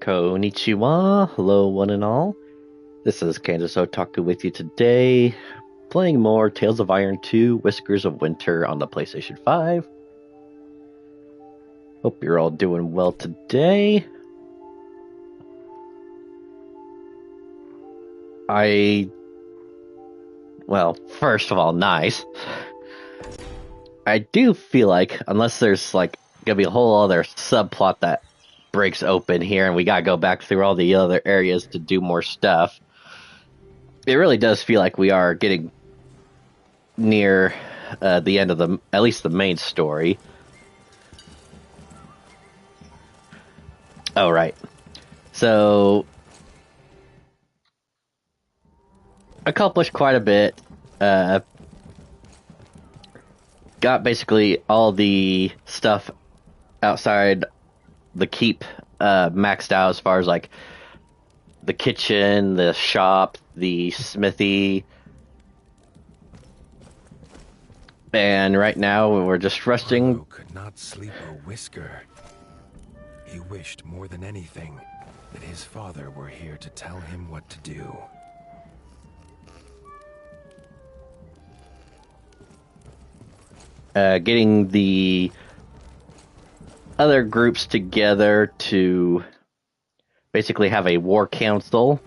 Konnichiwa, hello one and all. This is Candace Otaku with you today, playing more Tales of Iron 2 Whiskers of Winter on the PlayStation 5. Hope you're all doing well today. Well, first of all, nice. I do feel like, unless there's gonna be a whole other subplot that breaks open here and we gotta go back through all the other areas to do more stuff, it really does feel like we are getting near the end of at least the main story. Oh, right. So, accomplished quite a bit. Got basically all the stuff outside the keep maxed out as far as the kitchen, the shop, the smithy. And right now we're just resting. Arlo could not sleep a whisker. He wished more than anything that his father were here to tell him what to do. Getting the other groups together to basically have a war council.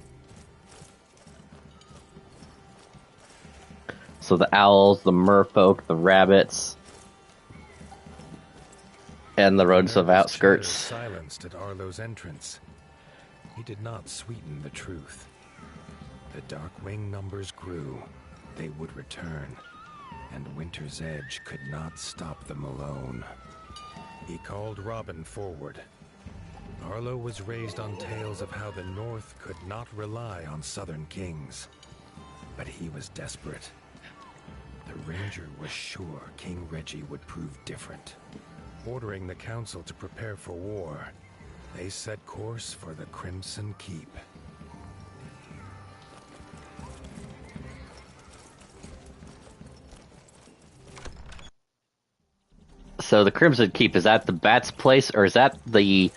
So the owls, the merfolk, the rabbits, and the rodents of outskirts. Silenced at Arlo's entrance. He did not sweeten the truth. The Darkwing numbers grew. They would return, and Winter's Edge could not stop them alone. He called Robin forward. Arlo was raised on tales of how the North could not rely on Southern kings. But he was desperate. The Ranger was sure King Reggie would prove different. Ordering the council to prepare for war, they set course for the Crimson Keep. So the Crimson Keep, is that the Bat's place, or is that the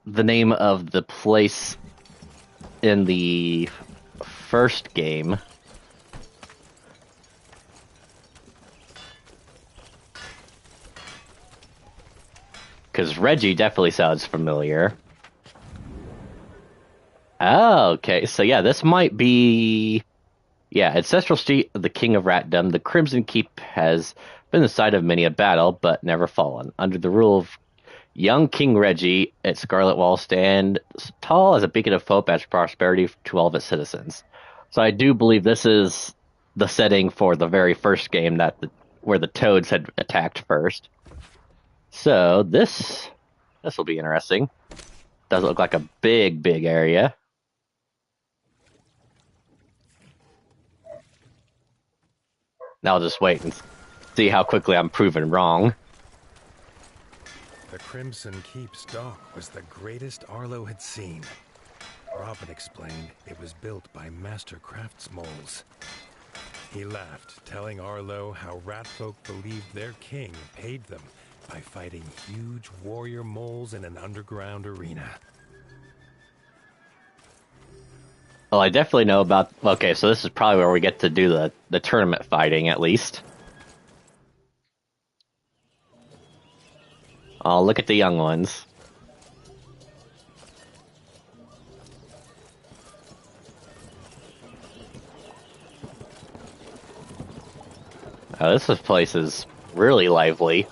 name of the place in the first game? Because Reggie definitely sounds familiar. Oh, okay. So yeah, this might be... Yeah, ancestral seat of the King of Ratdom, the Crimson Keep has been the site of many a battle, but never fallen. Under the rule of young King Reggie, its Scarlet Walls stand tall as a beacon of hope and prosperity to all of its citizens. So I do believe this is the setting for the very first game where the Toads had attacked first. So this will be interesting. Does look like a big area. Now I'll just wait and see how quickly I'm proven wrong. The Crimson Keep's dock was the greatest Arlo had seen. Robin explained it was built by master craftsmoles. He laughed, telling Arlo how ratfolk believed their king paid them by fighting huge warrior moles in an underground arena. Well, I definitely know about... Okay, so this is probably where we get to do the tournament fighting, at least. Oh, look at the young ones. Oh, this place is really lively.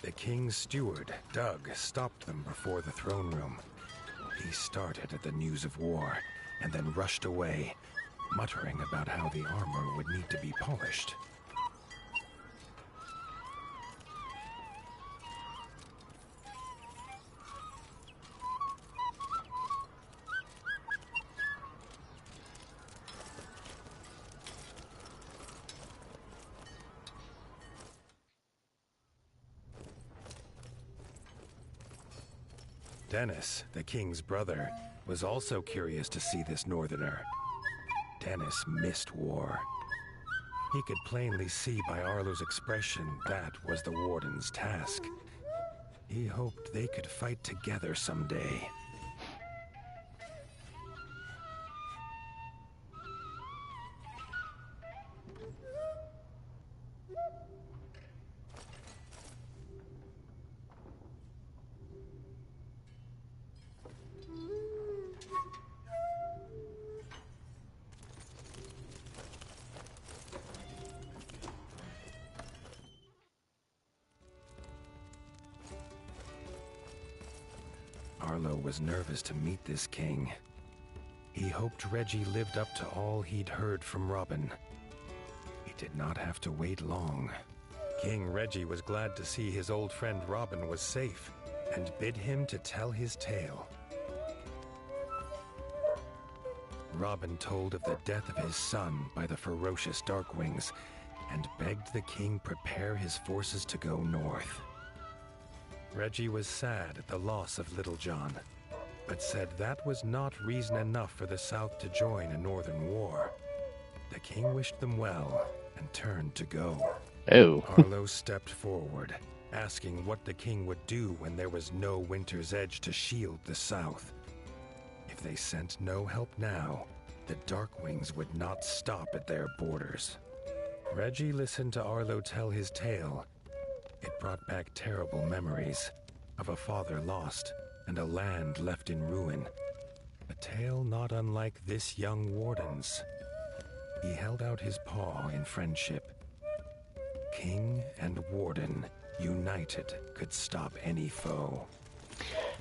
The king's steward, Doug, stopped them before the throne room. He started at the news of war, and then rushed away, muttering about how the armor would need to be polished. Dennis, the king's brother, was also curious to see this northerner. Dennis missed war. He could plainly see by Arlo's expression that was the warden's task. He hoped they could fight together someday. Arlo was nervous to meet this king. He hoped Reggie lived up to all he'd heard from Robin. He did not have to wait long. King Reggie was glad to see his old friend Robin was safe, and bid him to tell his tale. Robin told of the death of his son by the ferocious Darkwings, and begged the king prepare his forces to go north. Reggie was sad at the loss of Little John, but said that was not reason enough for the South to join a northern war. The king wished them well and turned to go. Oh. Arlo stepped forward, asking what the king would do when there was no Winter's Edge to shield the South. If they sent no help now, the Darkwings would not stop at their borders. Reggie listened to Arlo tell his tale. It brought back terrible memories of a father lost and a land left in ruin. A tale not unlike this young warden's. He held out his paw in friendship. King and warden, united, could stop any foe.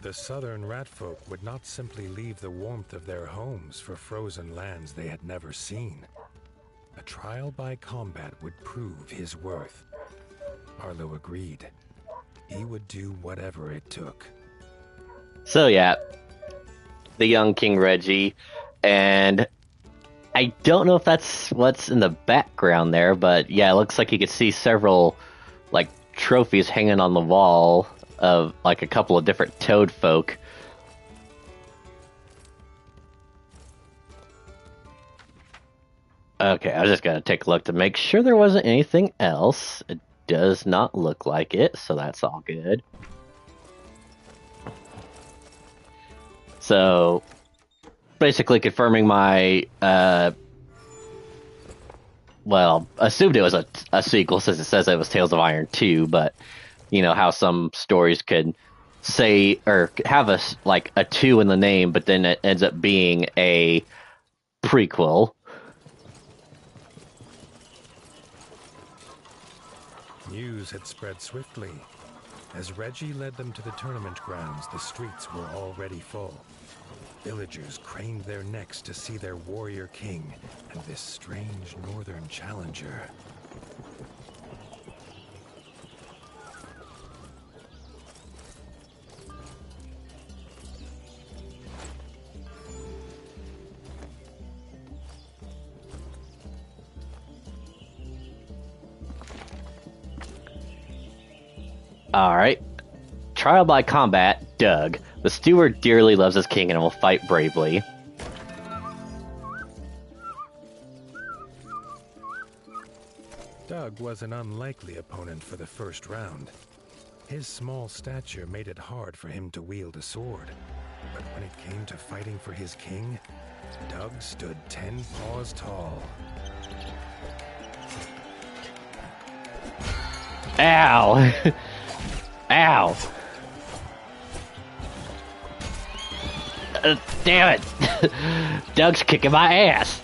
The southern ratfolk would not simply leave the warmth of their homes for frozen lands they had never seen. A trial by combat would prove his worth. Arlo agreed. He would do whatever it took. So yeah, the young King Reggie, and I don't know if that's what's in the background there, but yeah, it looks like you could see several like trophies hanging on the wall of like a couple of different toad folk. Okay, I was just gonna take a look to make sure there wasn't anything else. It does not look like it, so that's all good. So, basically confirming my, well, assumed it was a sequel since it says it was Tales of Iron 2, but, you know, how some stories could say, or have like a 2 in the name, but then it ends up being a prequel. News had spread swiftly. As Reggie led them to the tournament grounds, the streets were already full. Villagers craned their necks to see their warrior king and this strange northern challenger. Alright. Trial by combat, Doug. The steward dearly loves his king and will fight bravely. Doug was an unlikely opponent for the first round. His small stature made it hard for him to wield a sword. But when it came to fighting for his king, Doug stood 10 paws tall. Ow! Ow! Damn it! Doug's kicking my ass!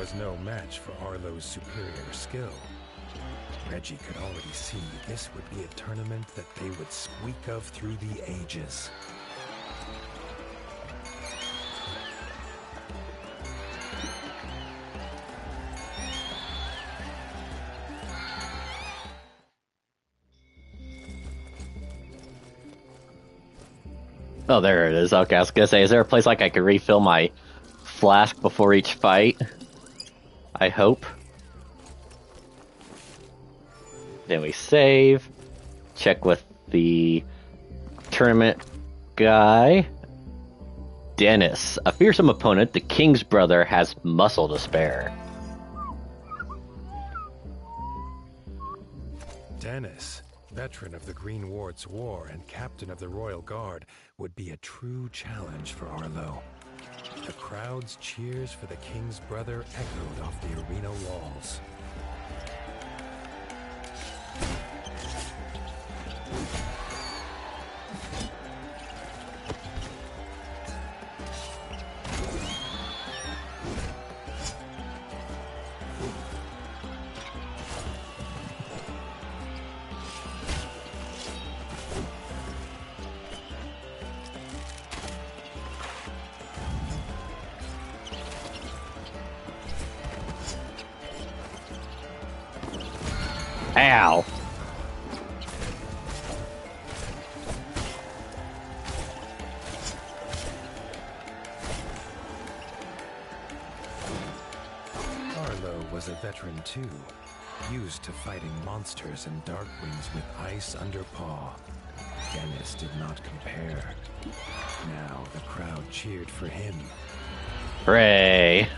was no match for Arlo's superior skill. Reggie could already see this would be a tournament that they would speak of through the ages. Oh, there it is. Okay, I was gonna say, is there a place like I could refill my flask before each fight? I hope. Then we save. Check with the tournament guy. Dennis, a fearsome opponent, the king's brother, has muscle to spare. Dennis, veteran of the Green Ward's War and captain of the Royal Guard, would be a true challenge for Arlo. The crowd's cheers for the king's brother echoed off the arena walls. Ow! Arlo was a veteran too, used to fighting monsters and Darkwings with ice under paw. Dennis did not compare. Now the crowd cheered for him. Hooray!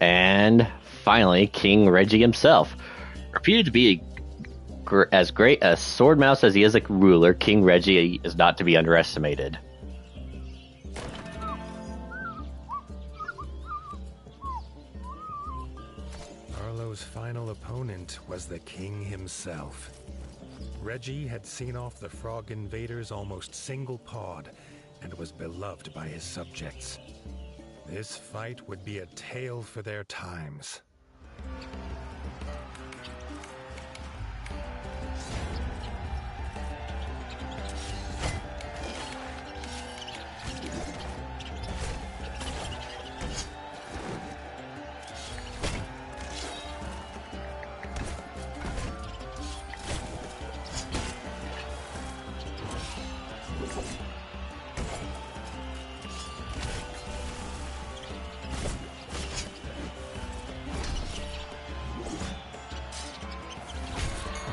And finally, King Reggie himself. Reputed to be as great a sword mouse as he is a ruler, King Reggie is not to be underestimated. Arlo's final opponent was the king himself. Reggie had seen off the frog invaders almost single-pawed and was beloved by his subjects. This fight would be a tale for their times.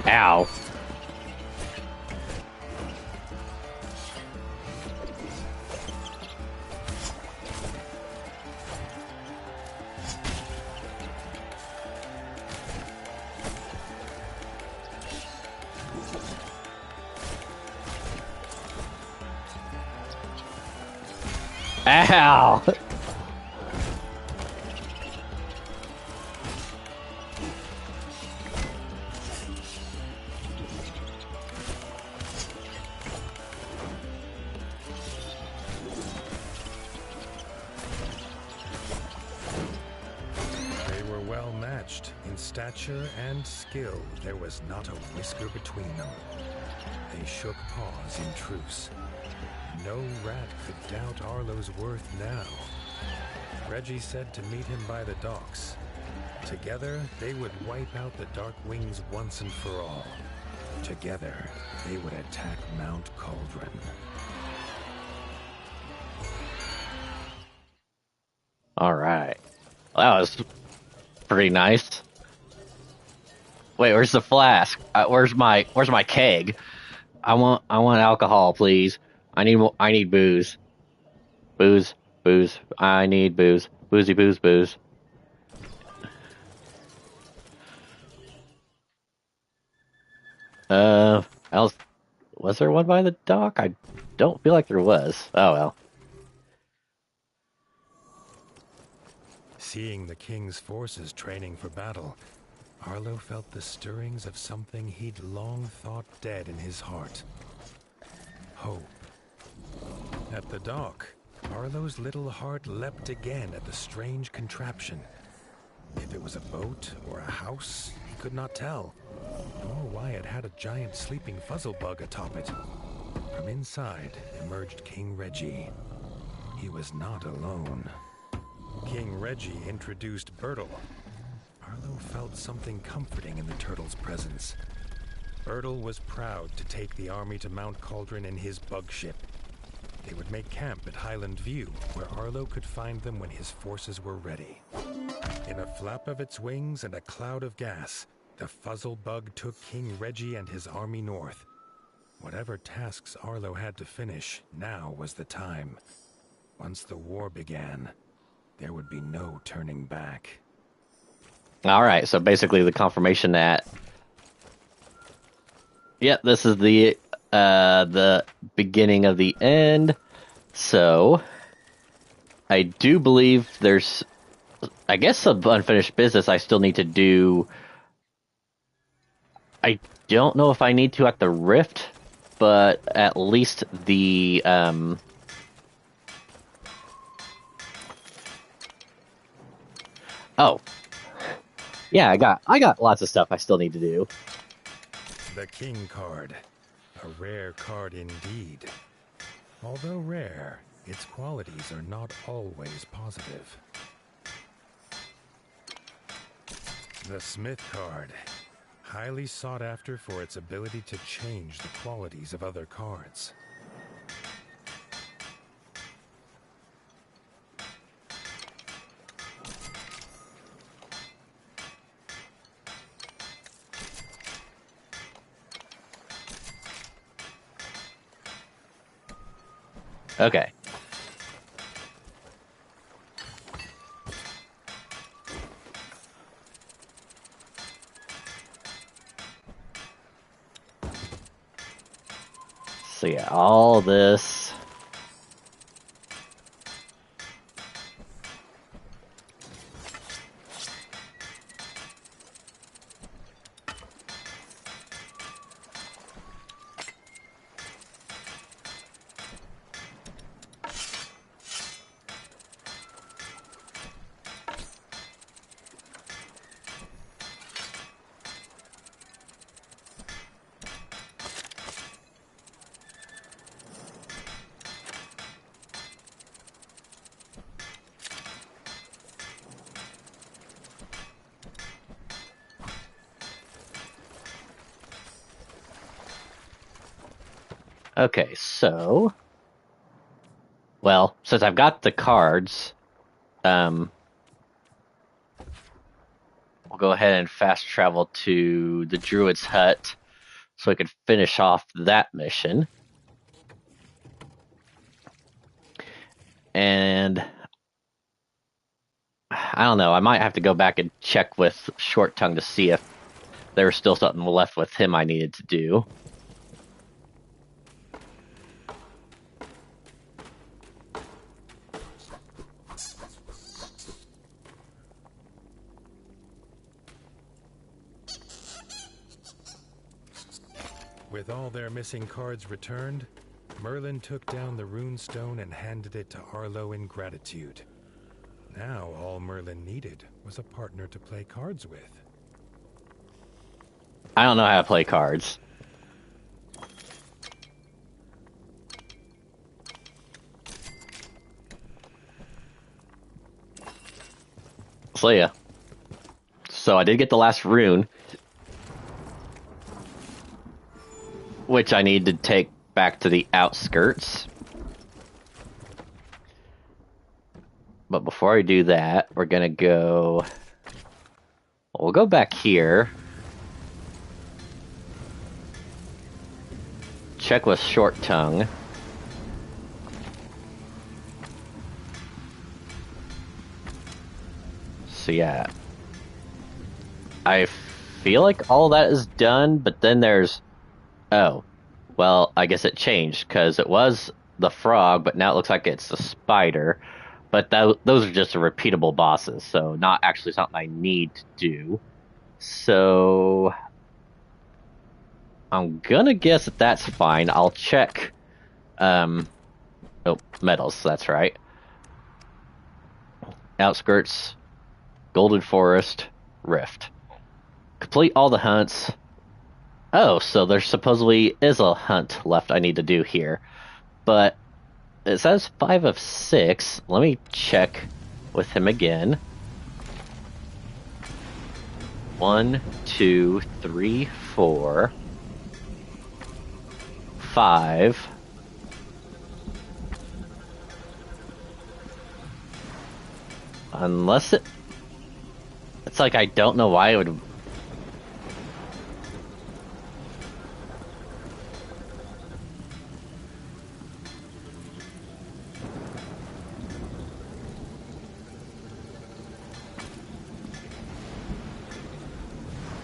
Ow. Ow. Stature and skill, there was not a whisker between them. They shook paws in truce. No rat could doubt Arlo's worth now. Reggie said to meet him by the docks. Together, they would wipe out the Darkwings once and for all. Together, they would attack Mount Cauldron. All right. Well, that was pretty nice. Wait, where's the flask? Where's my keg? I want alcohol, please. I need booze. Booze. I need booze. Boozy booze. Else, was there one by the dock? I don't feel like there was. Oh well. Seeing the king's forces training for battle, Arlo felt the stirrings of something he'd long thought dead in his heart. Hope. At the dock, Arlo's little heart leapt again at the strange contraption. If it was a boat or a house, he could not tell, nor why it had a giant sleeping fuzzlebug atop it. From inside emerged King Reggie. He was not alone. King Reggie introduced Bertle. Arlo felt something comforting in the turtle's presence. Bertle was proud to take the army to Mount Cauldron in his bug ship. They would make camp at Highland View, where Arlo could find them when his forces were ready. In a flap of its wings and a cloud of gas, the fuzzlebug took King Reggie and his army north. Whatever tasks Arlo had to finish, now was the time. Once the war began, there would be no turning back. All right, so basically the confirmation that, yeah, this is the beginning of the end. So I do believe there's, I guess, some unfinished business I still need to do. I don't know if I need to at the Rift, but at least the oh, yeah, I got lots of stuff I still need to do. The King card. A rare card indeed. Although rare, its qualities are not always positive. The Smith card. Highly sought after for its ability to change the qualities of other cards. Okay. So yeah, all this. Okay, so, well, since I've got the cards, we'll go ahead and fast travel to the Druid's hut so I could finish off that mission. And I don't know, I might have to go back and check with Short Tongue to see if there was still something left with him I needed to do. With all their missing cards returned, Merlin took down the rune stone and handed it to Arlo in gratitude. Now all Merlin needed was a partner to play cards with. I don't know how to play cards. So yeah. So I did get the last rune, which I need to take back to the outskirts. But before I do that, we're gonna go... We'll go back here. Check with Short Tongue. So yeah. I feel like all that is done, but then there's... Oh, well, I guess it changed, because it was the frog, but now it looks like it's the spider. but those are just repeatable bosses, so not actually something I need to do. So I'm gonna guess that that's fine. I'll check. Um, oh, metals. That's right. Outskirts, Golden Forest, Rift. Complete all the hunts. Oh, so there supposedly is a hunt left I need to do here, but it says 5 of 6. Let me check with him again. 1, 2, 3, 4, 5. Unless it's like I don't know why it would.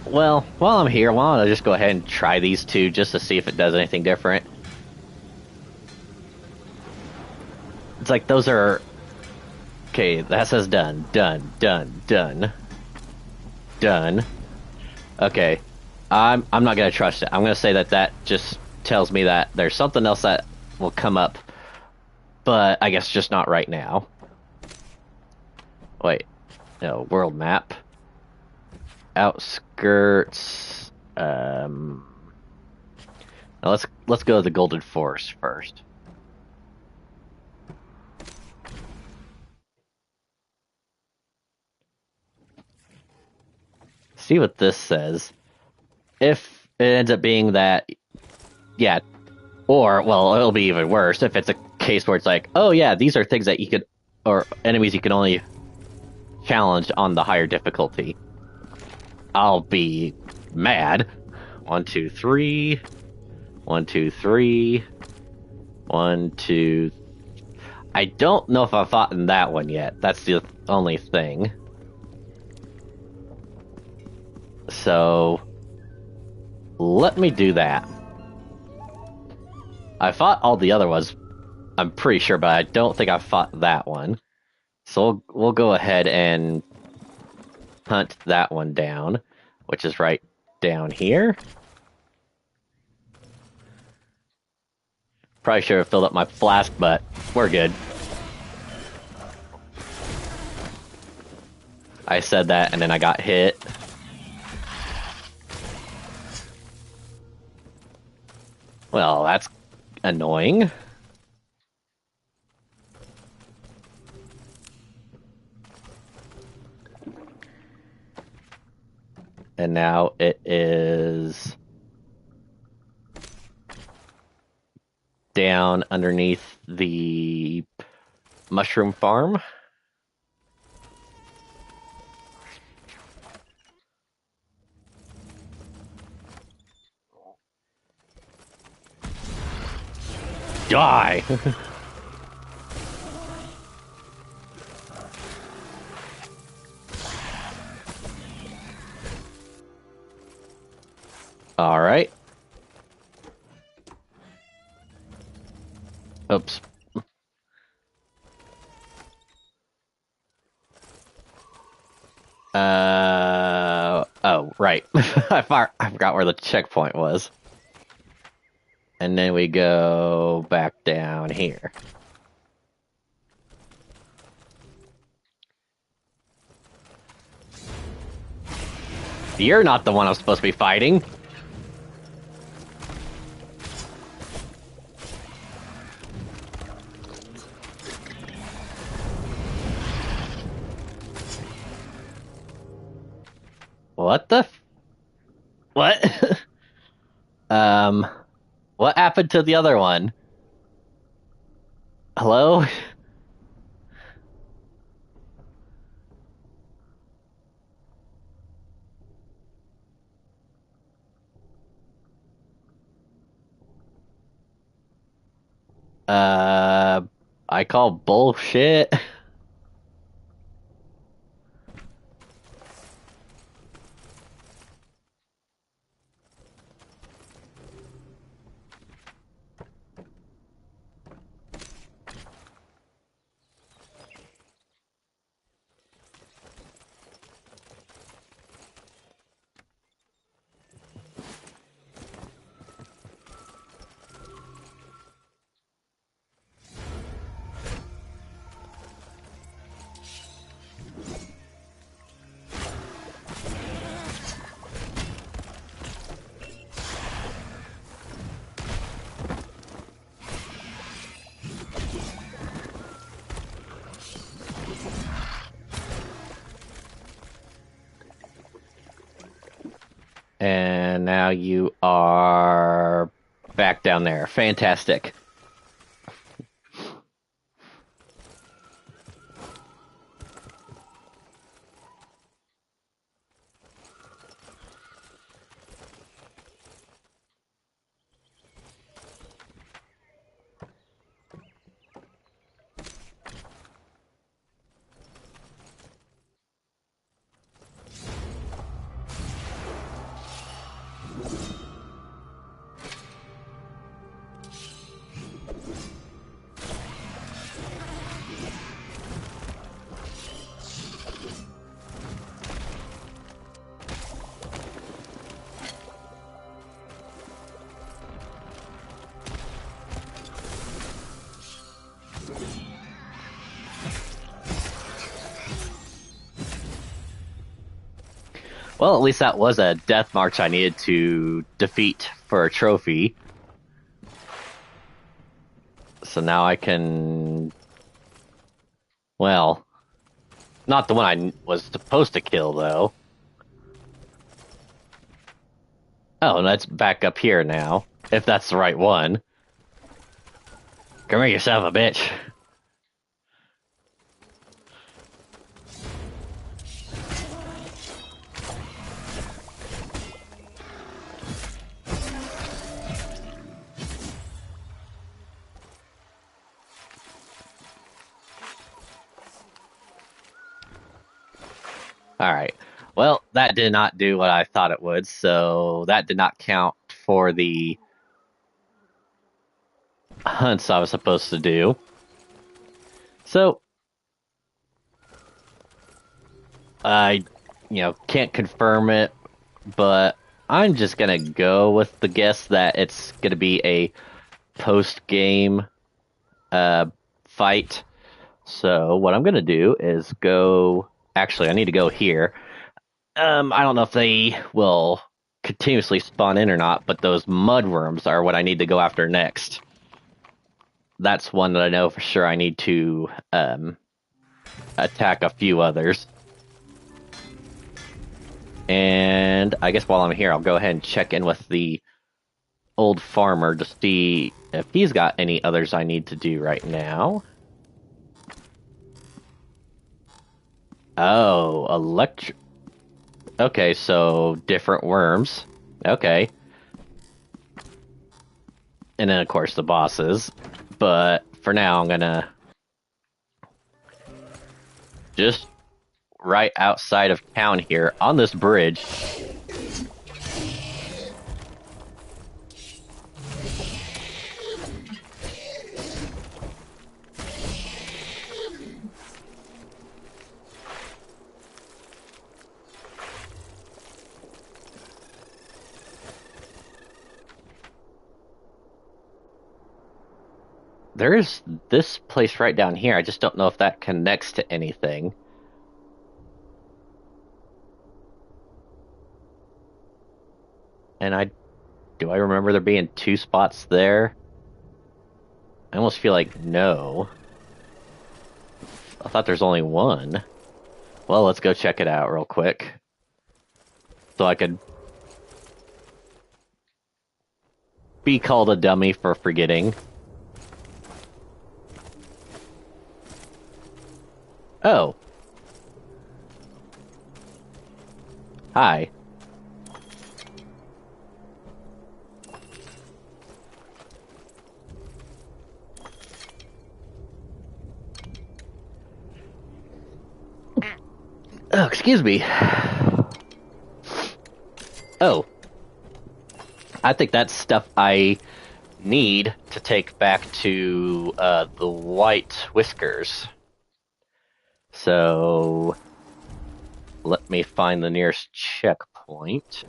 Well, while I'm here, why don't I just go ahead and try these two just to see if it does anything different? It's like those are okay. That says done, done, done, done, done. Okay, I'm not gonna trust it. I'm gonna say that that just tells me that there's something else that will come up, but I guess just not right now. Wait, no, world map, outskirts. Now let's go to the Golden Forest first. See what this says. If it ends up being that, yeah, or well, it'll be even worse if it's a case where it's like, oh yeah, these are things that you could, or enemies you can only challenge on the higher difficulty. I'll be mad. 1, 2, 3. 1, 2, 3. 1, 2. I don't know if I've fought in that one yet. That's the only thing. So let me do that. I fought all the other ones, I'm pretty sure, but I don't think I fought that one. So we'll go ahead and hunt that one down, which is right down here. Probably should have filled up my flask, but we're good. I said that and then I got hit. Well, that's annoying. And now it is down underneath the mushroom farm. Die! Alright. Oops. Oh, right. I forgot where the checkpoint was. And then we go back down here. You're not the one I'm supposed to be fighting. What the? What? um, what happened to the other one? Hello? Uh, I call bullshit. And now you are back down there. Fantastic. Well, at least that was a death march I needed to defeat for a trophy. So now I can... Well, not the one I was supposed to kill, though. Oh, and that's back up here now, if that's the right one. Come here, yourself a bitch. Alright. Well, that did not do what I thought it would, so that did not count for the hunts I was supposed to do. So, I, can't confirm it, but I'm just gonna go with the guess that it's gonna be a post-game fight. So what I'm gonna do is go. Actually, I need to go here. I don't know if they will continuously spawn in or not, but those mudworms are what I need to go after next. That's one that I know for sure I need to attack a few others. And I guess while I'm here, I'll go ahead and check in with the old farmer to see if he's got any others I need to do right now. Oh, electric. Okay, so different worms. Okay. And then, of course, the bosses. But for now, I'm gonna just right outside of town here on this bridge. There's this place right down here. I just don't know if that connects to anything. And do I remember there being two spots there? I almost feel like no. I thought there's only one. Well, let's go check it out real quick. So I could be called a dummy for forgetting. Oh. Hi. Oh, excuse me. Oh. I think that's stuff I need to take back to the White Whiskers. So let me find the nearest checkpoint.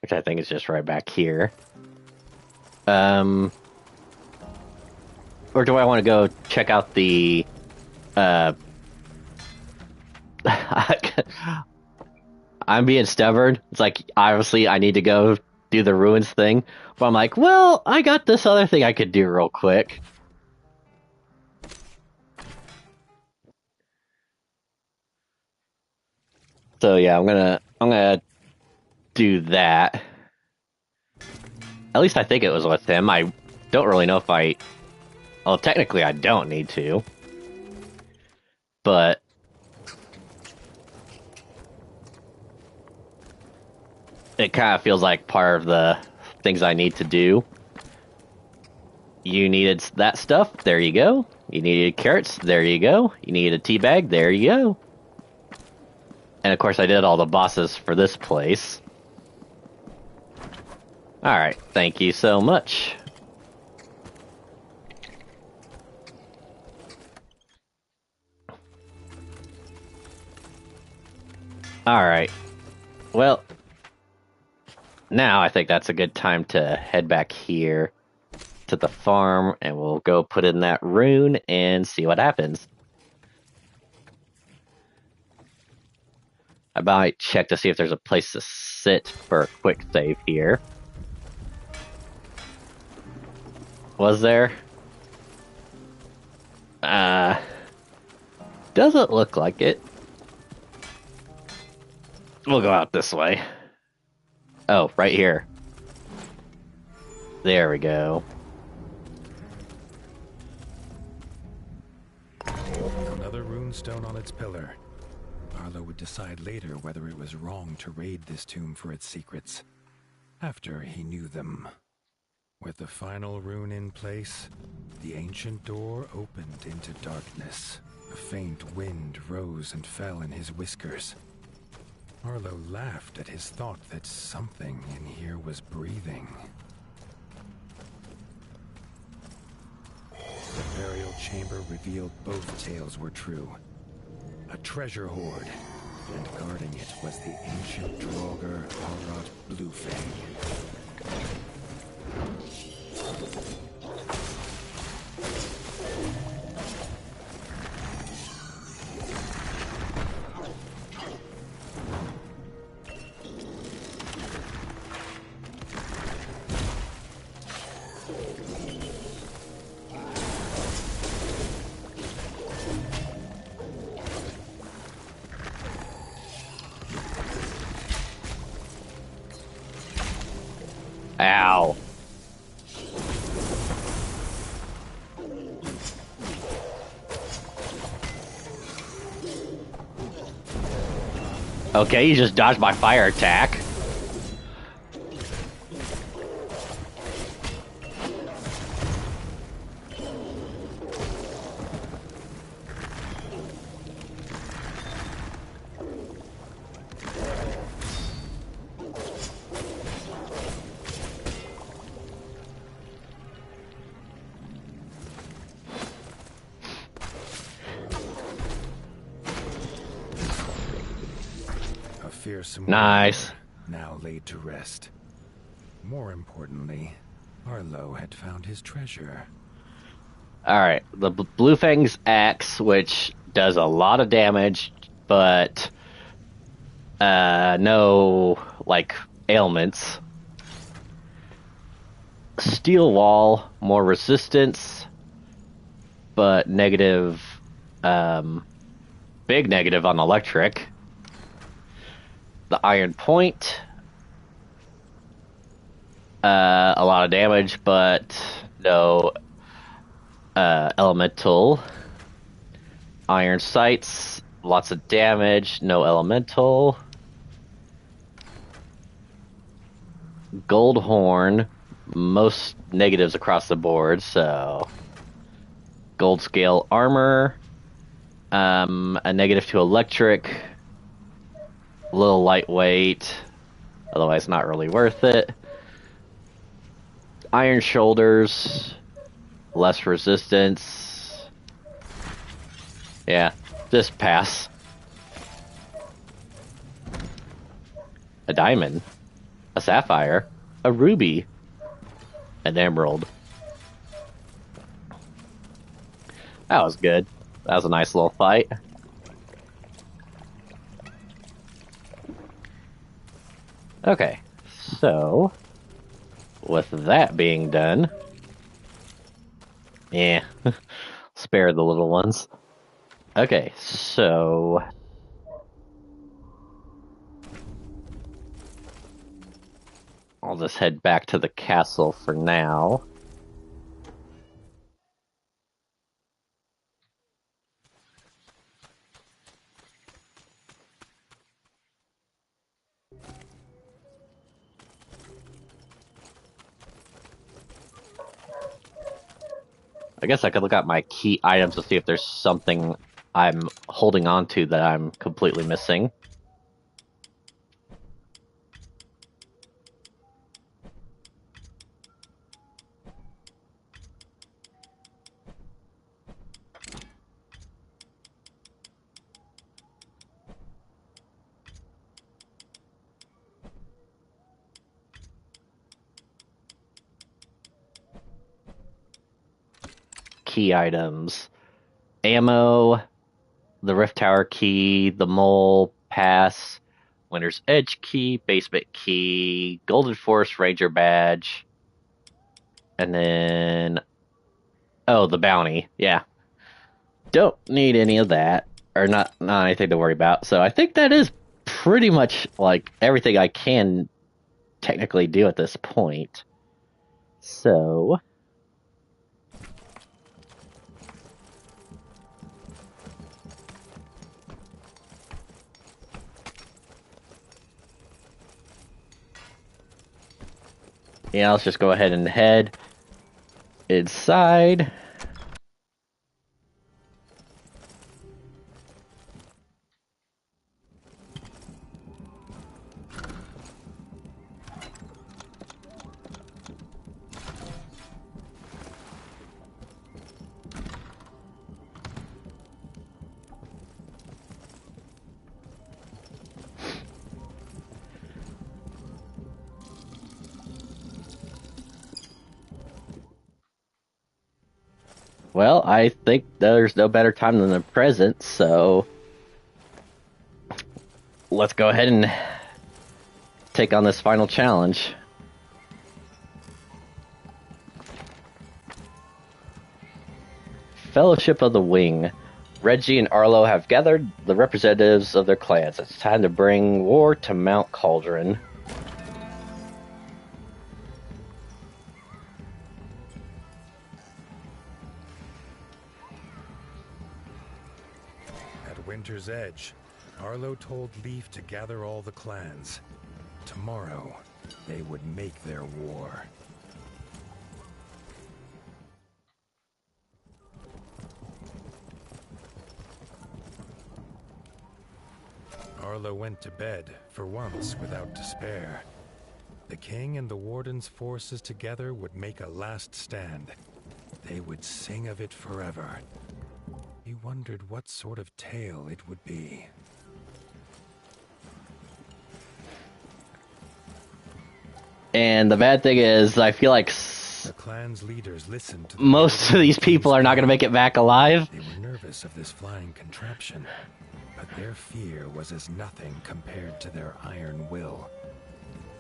Which I think is just right back here. Or do I want to go check out the I'm being stubborn. It's like, obviously, I need to go do the ruins thing. But I'm like, well, I got this other thing I could do real quick. So yeah, I'm gonna do that. At least I think it was with him. I don't really know if I. Well, technically, I don't need to, but it kind of feels like part of the things I need to do. You needed that stuff. There you go. You needed carrots. There you go. You needed a tea bag. There you go. And of course, I did all the bosses for this place. Alright, thank you so much. Alright, well, now I think that's a good time to head back here to the farm, and we'll go put in that rune and see what happens. I might check to see if there's a place to sit for a quick save here. Was there? Doesn't look like it. We'll go out this way. Oh, right here. There we go. Another runestone on its pillar. Arlo would decide later whether it was wrong to raid this tomb for its secrets, after he knew them. With the final rune in place, the ancient door opened into darkness. A faint wind rose and fell in his whiskers. Arlo laughed at his thought that something in here was breathing. The burial chamber revealed both tales were true. A treasure hoard, and guarding it was the ancient Draugr Harrod Bluefang. Ow. Okay, you just dodged my fire attack. Fearsome Nice. now laid to rest. More importantly, Arlo had found his treasure. Alright, the Bluefang's axe, which does a lot of damage, but no, like, ailments. Steel wall, more resistance, but negative, big negative on electric. The iron point, a lot of damage, but no elemental. Iron sights, lots of damage, no elemental. Gold horn, most negatives across the board, so gold scale armor, a negative to electric, a little lightweight, otherwise not really worth it. Iron shoulders, less resistance. Yeah, just pass. A diamond, a sapphire, a ruby, an emerald. That was good. That was a nice little fight. Okay, so with that being done, yeah, spare the little ones. Okay, so I'll just head back to the castle for now. I guess I could look at my key items to see if there's something I'm holding on to that I'm completely missing. Key items. Ammo, the Rift Tower key, the Mole Pass, Winter's Edge key, Basement key, Golden Forest Ranger badge, and then the bounty. Yeah, don't need any of that, or not anything to worry about. So I think that is pretty much like everything I can technically do at this point. So yeah, let's just go ahead and head inside. Well, I think there's no better time than the present, so let's go ahead and take on this final challenge. Fellowship of the Wing. Reggie and Arlo have gathered the representatives of their clans. It's time to bring war to Mount Cauldron. At Winter's Edge, Arlo told Leaf to gather all the clans. Tomorrow, they would make their war. Arlo went to bed, for once without despair. The king and the warden's forces together would make a last stand. They would sing of it forever. He wondered what sort of tale it would be. And the bad thing is, I feel like The clan's leaders listened to the most of these people are not going to make it back alive. They were nervous of this flying contraption, but their fear was as nothing compared to their iron will.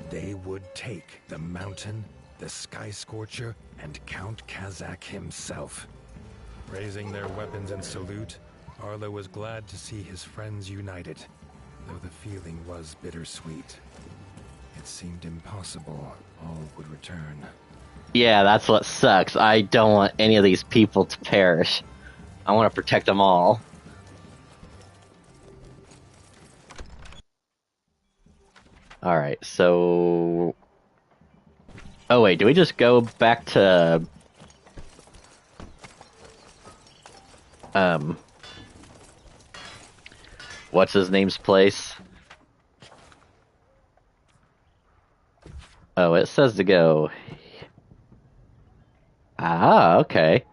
They would take the mountain, the Sky Scorcher, and Count Kazak himself. Raising their weapons in salute, Arlo was glad to see his friends united, though the feeling was bittersweet. It seemed impossible all would return. Yeah, that's what sucks. I don't want any of these people to perish. I want to protect them all. Alright, so... Oh wait, do we just go back to... What's his name's place? Oh, it says to go... Ah, okay.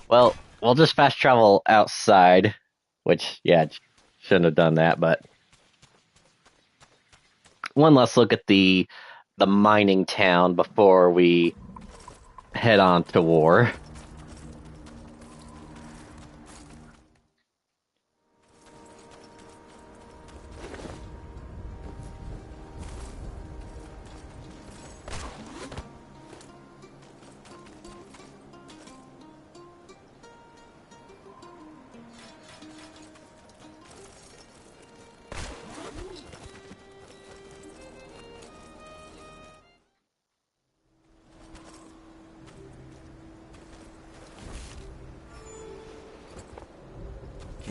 Well, we'll just fast travel outside. Which, yeah, shouldn't have done that, but... One last look at the mining town before we head on to war.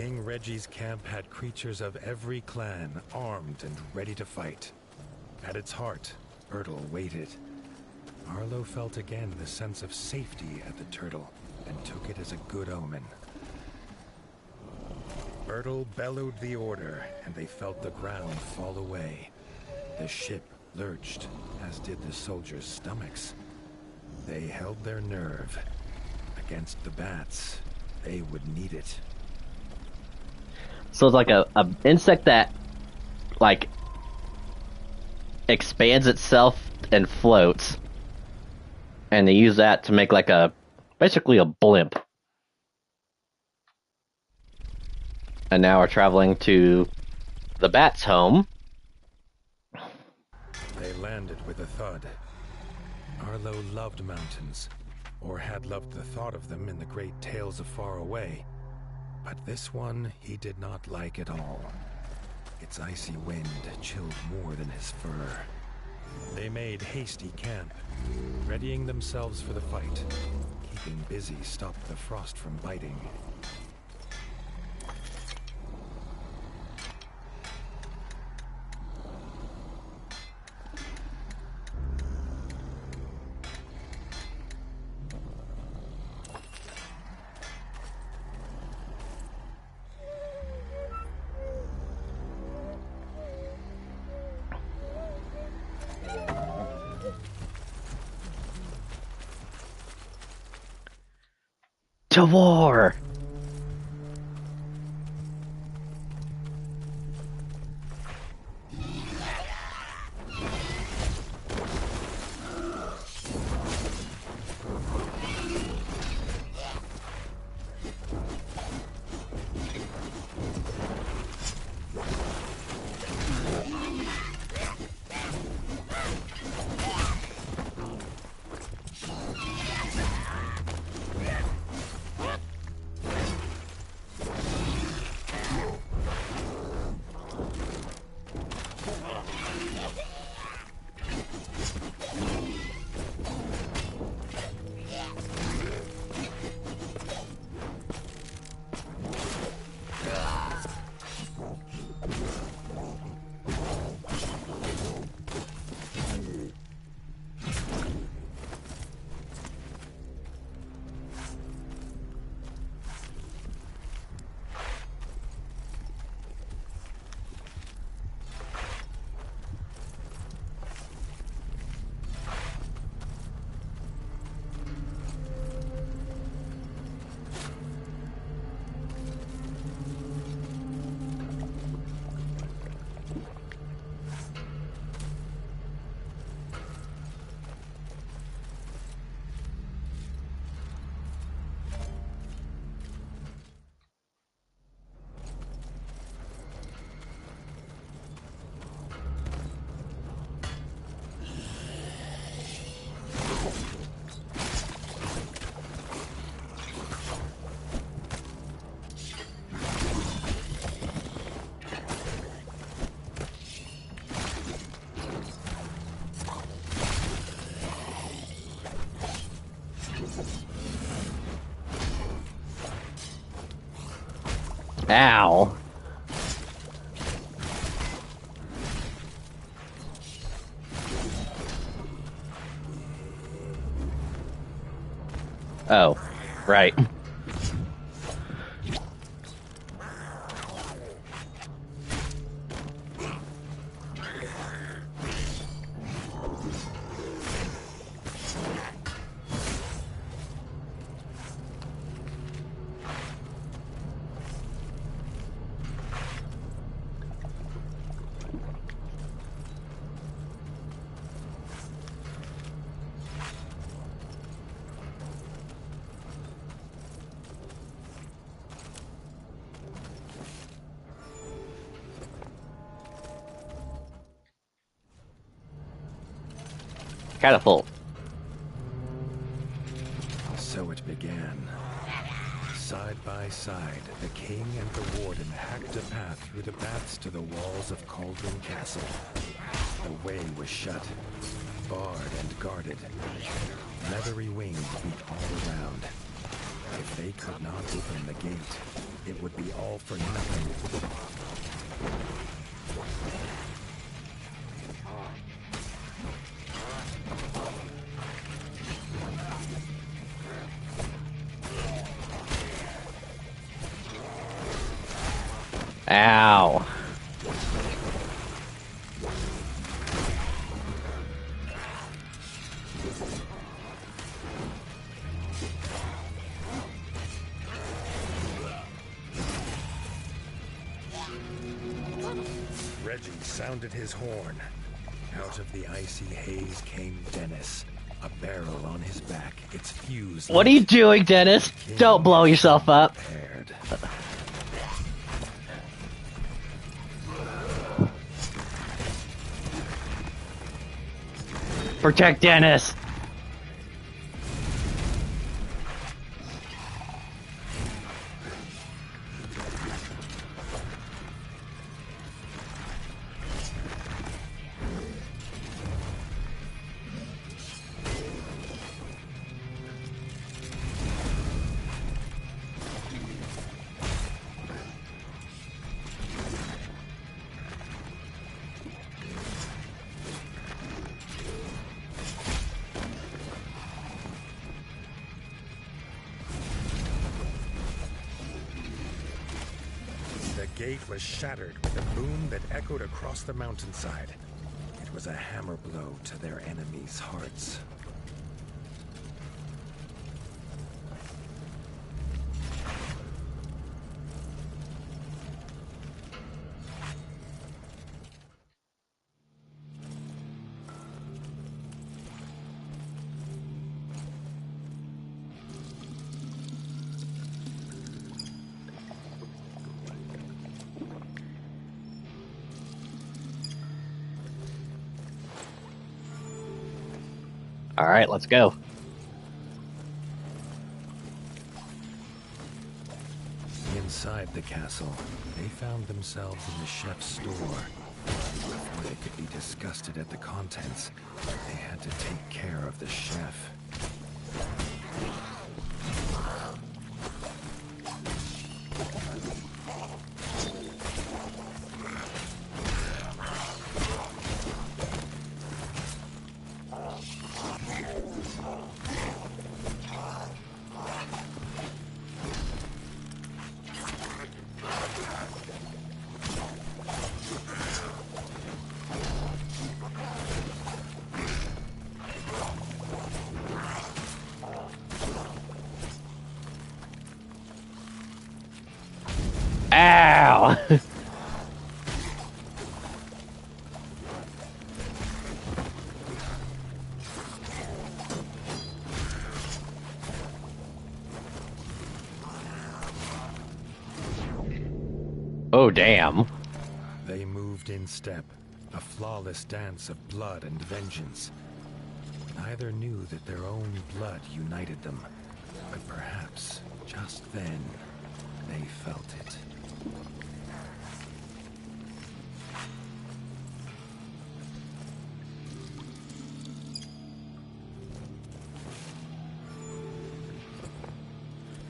King Reggie's camp had creatures of every clan, armed and ready to fight. At its heart, Bertel waited. Arlo felt again the sense of safety at the turtle, and took it as a good omen. Bertel bellowed the order, and they felt the ground fall away. The ship lurched, as did the soldiers' stomachs. They held their nerve. Against the bats, they would need it. So it's like a insect that, like, expands itself and floats. And they use that to make, like, basically a blimp. And now we're traveling to the bat's home. They landed with a thud. Arlo loved mountains, or had loved the thought of them in the great tales of far away. But this one he did not like at all. Its icy wind chilled more than his fur. They made hasty camp, readying themselves for the fight. Keeping busy stopped the frost from biting. To war! Ow. Oh, right. Catapult. So it began. Side by side, the king and the warden hacked a path through the bats to the walls of Cauldron Castle. The way was shut, barred and guarded. Leathery wings beat all around. If they could not open the gate, it would be all for nothing. Ow. Reggie sounded his horn. Out of the icy haze came Dennis, a barrel on his back, its fuse. What are you doing, Dennis? Don't blow yourself up. Prepared. Protect Dennis. The gate was shattered with a boom that echoed across the mountainside. It was a hammer blow to their enemies' hearts. All right, let's go. Inside the castle, they found themselves in the chef's store. Before they could be disgusted at the contents, they had to take care of the chef. Ow! Oh, damn. They moved in step, a flawless dance of blood and vengeance. Neither knew that their own blood united them, but perhaps, just then, they felt it.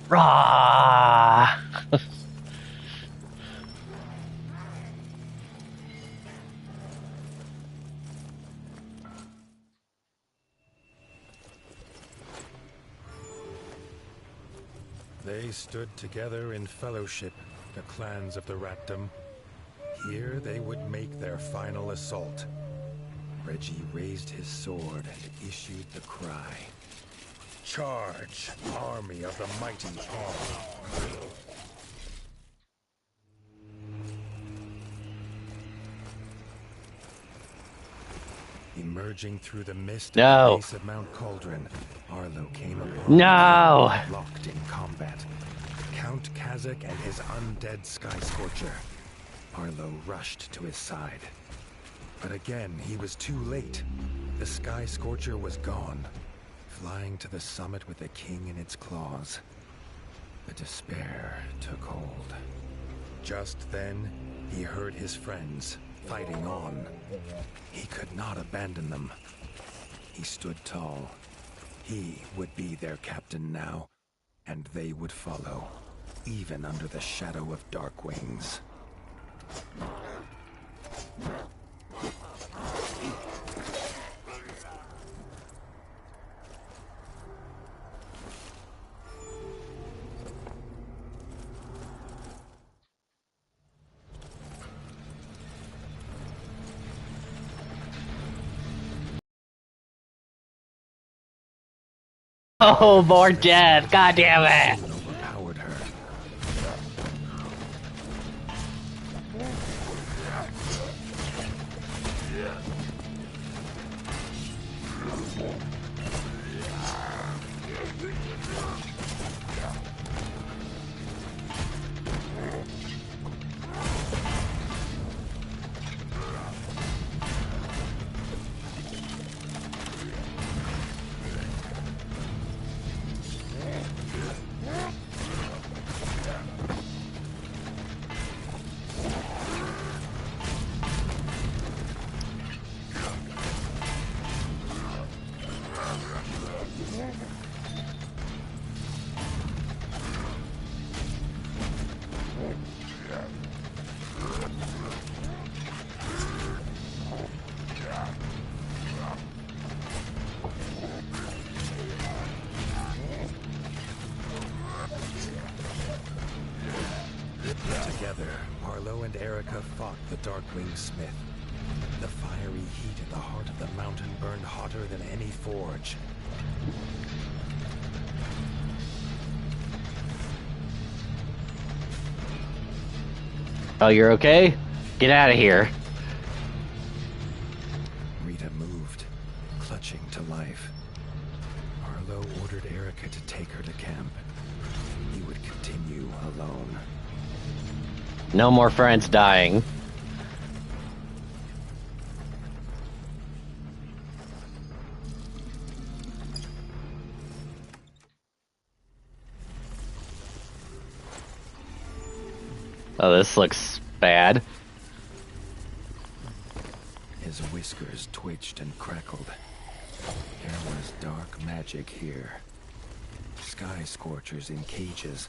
Rah! They stood together in fellowship, the clans of the Ratdom. Here they would make their final assault. Reggie raised his sword and issued the cry. Charge, army of the mighty Pawn. Emerging through the mist at the base of Mount Cauldron, Arlo came upon them, locked in combat. Count Kazakh and his undead Sky Scorcher. Arlo rushed to his side. But again, he was too late. The Sky Scorcher was gone, flying to the summit with the king in its claws. The despair took hold. Just then, he heard his friends fighting on. He could not abandon them. He stood tall. He would be their captain now, and they would follow. even under the shadow of dark wings. Oh, more death! God damn it! Soon overpowered her. Together, Arlo and Erica fought the Darkwing Smith. The fiery heat at the heart of the mountain burned hotter than any forge. Oh, you're okay? Get out of here. Rita moved, clutching to life. Arlo ordered Erica to take her to camp. He would continue alone. No more friends dying. Oh, this looks bad. His whiskers twitched and crackled. There was dark magic here. Sky scorchers in cages.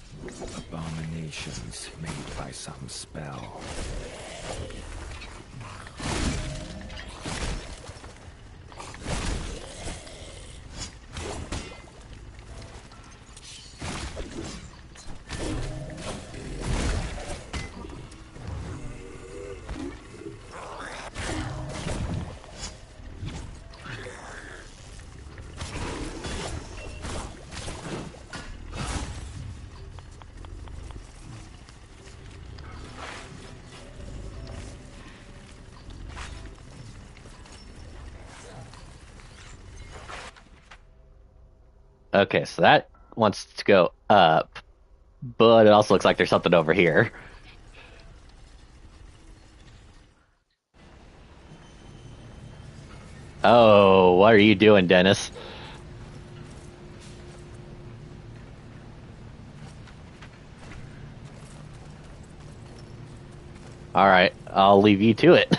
Abominations made by some spell. Okay, so that wants to go up, but it also looks like there's something over here. Oh, what are you doing, Dennis? All right, I'll leave you to it.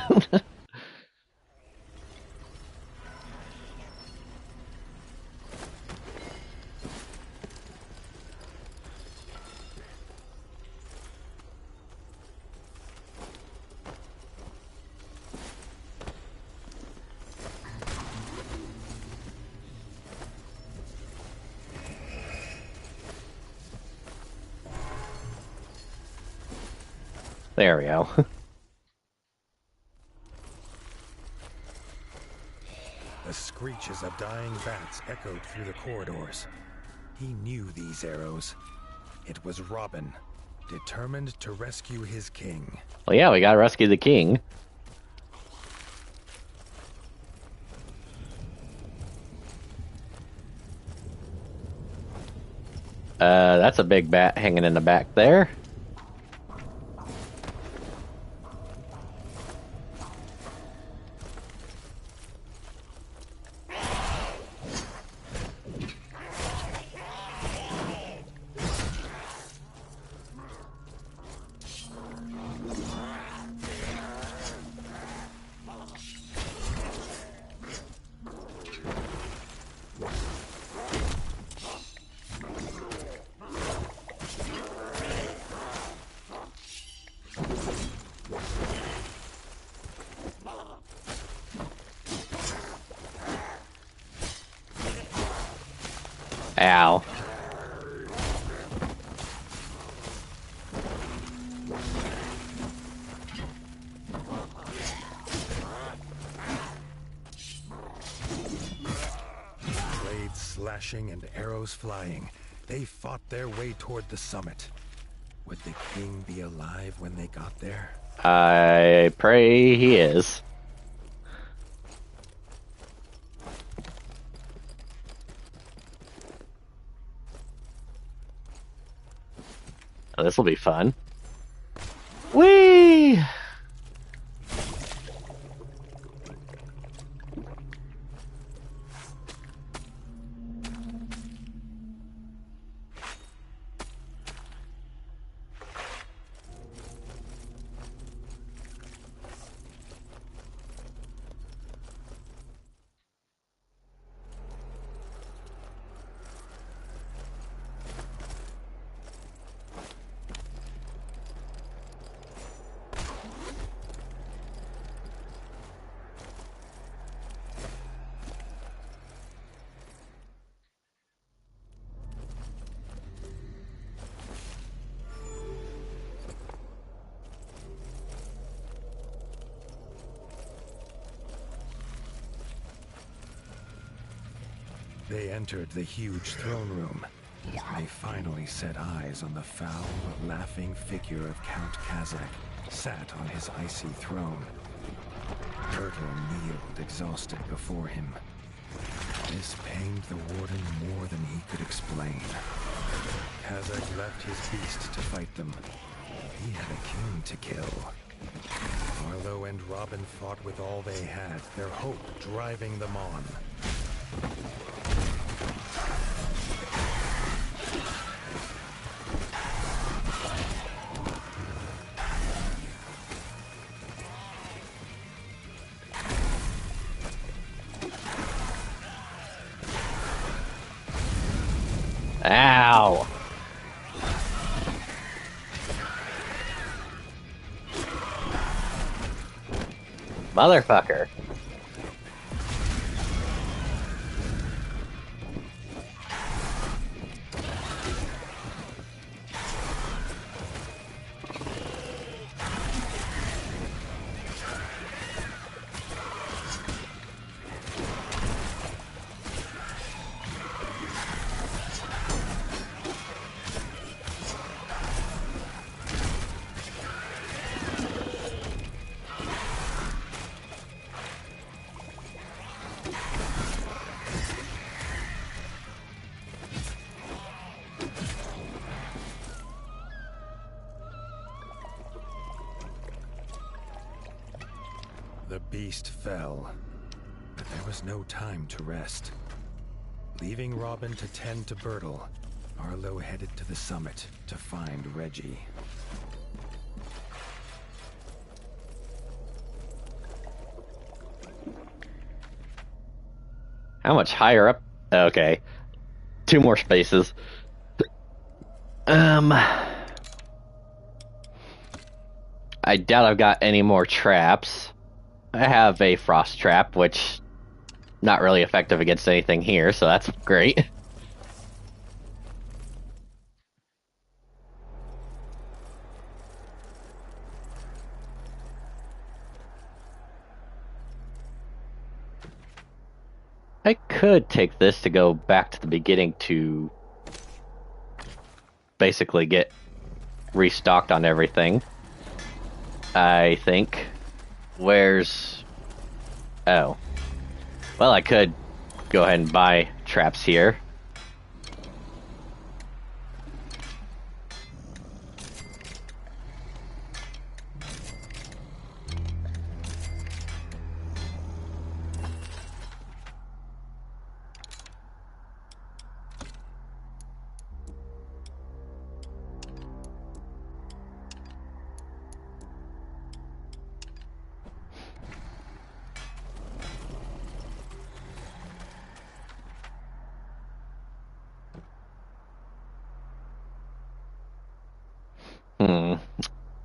There we go. The screeches of dying bats echoed through the corridors. He knew these arrows. It was Robin, determined to rescue his king. Well, yeah, we gotta rescue the king. That's a big bat hanging in the back there. Ow. Blades slashing and arrows flying, they fought their way toward the summit. Would the king be alive when they got there? I pray he is. Oh, this will be fun. Whee! They entered the huge throne room. They finally set eyes on the foul, laughing figure of Count Kazakh, sat on his icy throne. Bertel kneeled exhausted before him. This pained the warden more than he could explain. Kazakh left his beast to fight them. He had a king to kill. Arlo and Robin fought with all they had, their hope driving them on. Ow! Motherfucker. The beast fell, but there was no time to rest. Leaving Robin to tend to Bertel, Arlo headed to the summit to find Reggie. How much higher up? Okay. 2 more spaces. I doubt I've got any more traps. I have a frost trap, which not really effective against anything here, so that's great. I could take this to go back to the beginning to basically get restocked on everything. I think. Where's... Oh. Well, I could go ahead and buy traps here.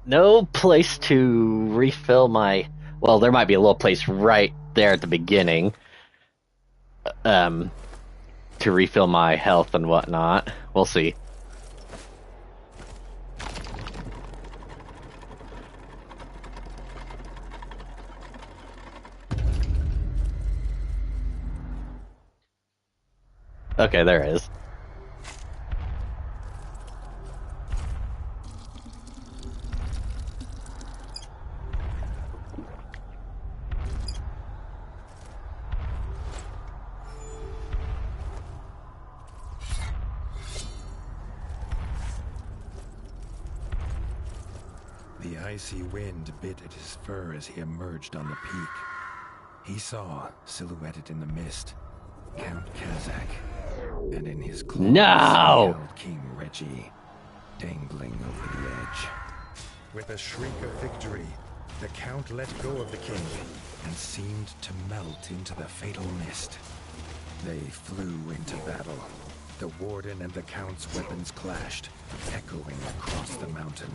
No place to refill my... Well, there might be a little place right there at the beginning. to refill my health and whatnot. We'll see. Okay, there it is. The icy wind bit at his fur as he emerged on the peak. He saw, silhouetted in the mist, Count Kazakh, and in his claws No! he held King Reggie, dangling over the edge. With a shriek of victory, the Count let go of the king and seemed to melt into the fatal mist. They flew into battle. The warden and the Count's weapons clashed, echoing across the mountain.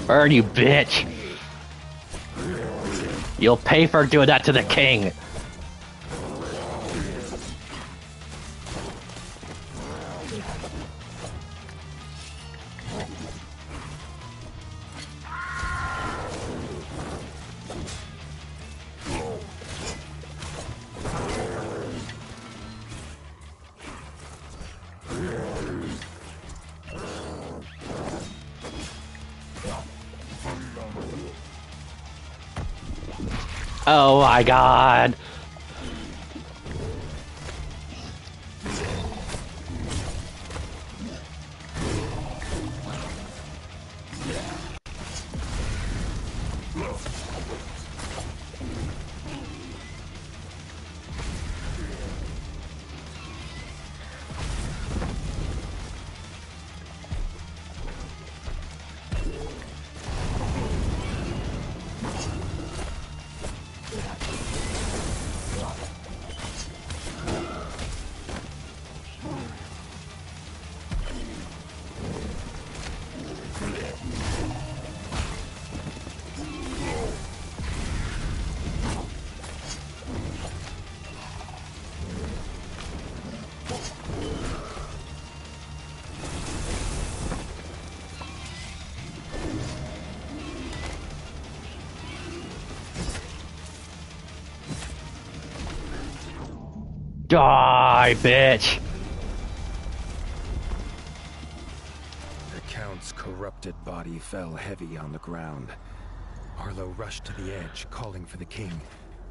Burn, you bitch! You'll pay for doing that to the king! Oh my god! Die, bitch! The Count's corrupted body fell heavy on the ground. Arlo rushed to the edge, calling for the king,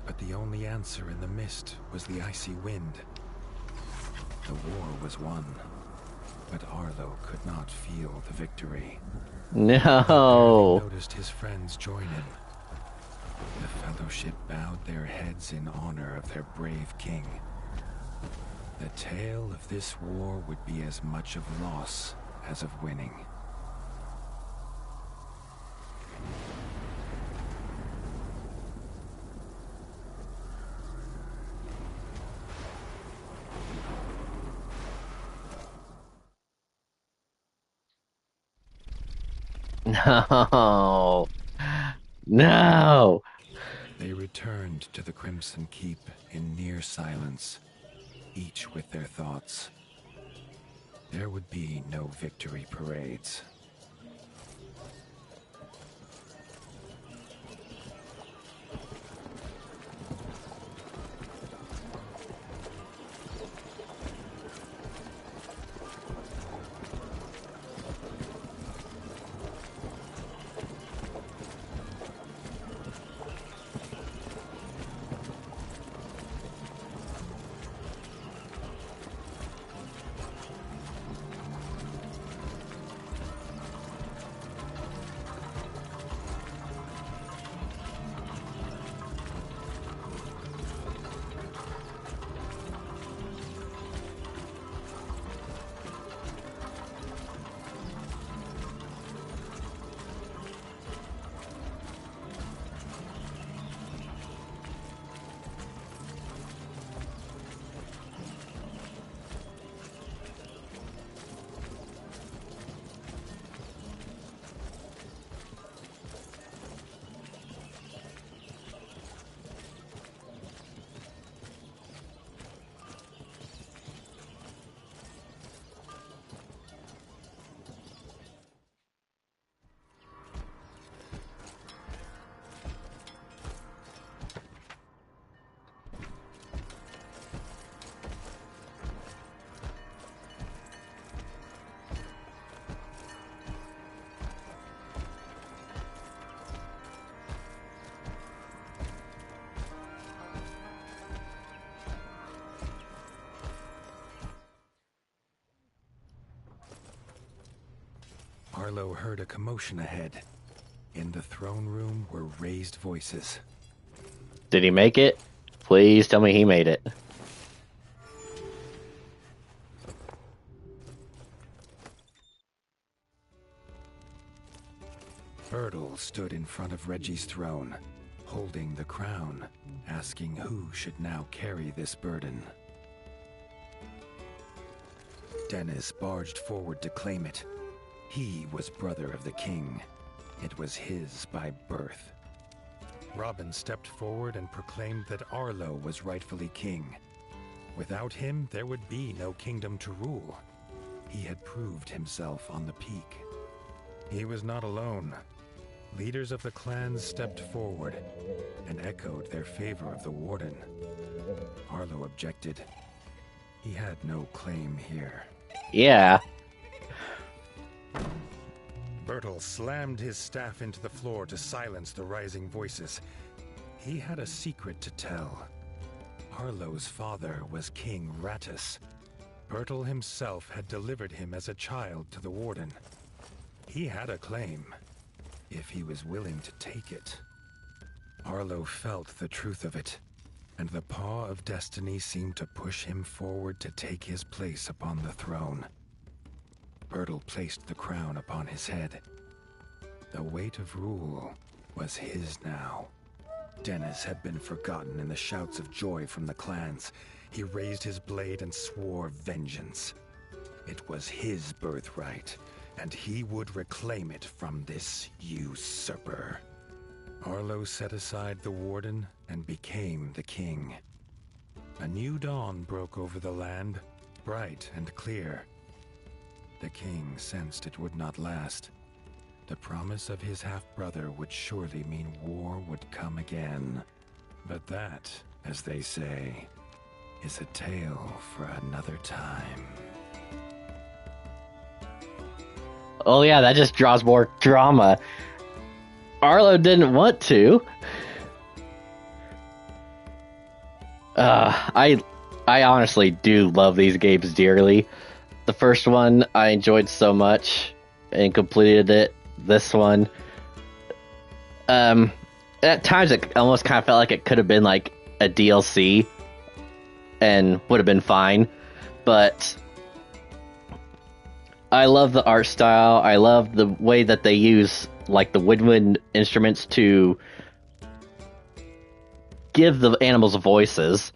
but the only answer in the mist was the icy wind. The war was won, but Arlo could not feel the victory. No! He noticed his friends join him. The Fellowship bowed their heads in honor of their brave king. The tale of this war would be as much of loss as of winning. No! No! They returned to the Crimson Keep in near silence, each with their thoughts. There would be no victory parades. Arlo heard a commotion ahead. In the throne room were raised voices. Did he make it? Please tell me he made it. Bertel stood in front of Reggie's throne, holding the crown, asking who should now carry this burden. Dennis barged forward to claim it. He was brother of the king. It was his by birth. Robin stepped forward and proclaimed that Arlo was rightfully king. Without him, there would be no kingdom to rule. He had proved himself on the peak. He was not alone. Leaders of the clans stepped forward and echoed their favor of the warden. Arlo objected. He had no claim here. Yeah. Bertel slammed his staff into the floor to silence the rising voices. He had a secret to tell. Arlo's father was King Rattus. Bertel himself had delivered him as a child to the warden. He had a claim, if he was willing to take it. Arlo felt the truth of it, and the paw of destiny seemed to push him forward to take his place upon the throne. Bertel placed the crown upon his head. The weight of rule was his now. Dennis had been forgotten in the shouts of joy from the clans. He raised his blade and swore vengeance. It was his birthright, and he would reclaim it from this usurper. Arlo set aside the warden and became the king. A new dawn broke over the land, bright and clear. The king sensed it would not last. The promise of his half-brother would surely mean war would come again. But that, as they say, is a tale for another time. Oh yeah, that just draws more drama. Arlo didn't want to. I honestly do love these games dearly. The first one I enjoyed so much and completed it. This one, at times it almost kind of felt like it could have been like a DLC and would have been fine, but I love the art style. I love the way that they use like the woodwind instruments to give the animals voices.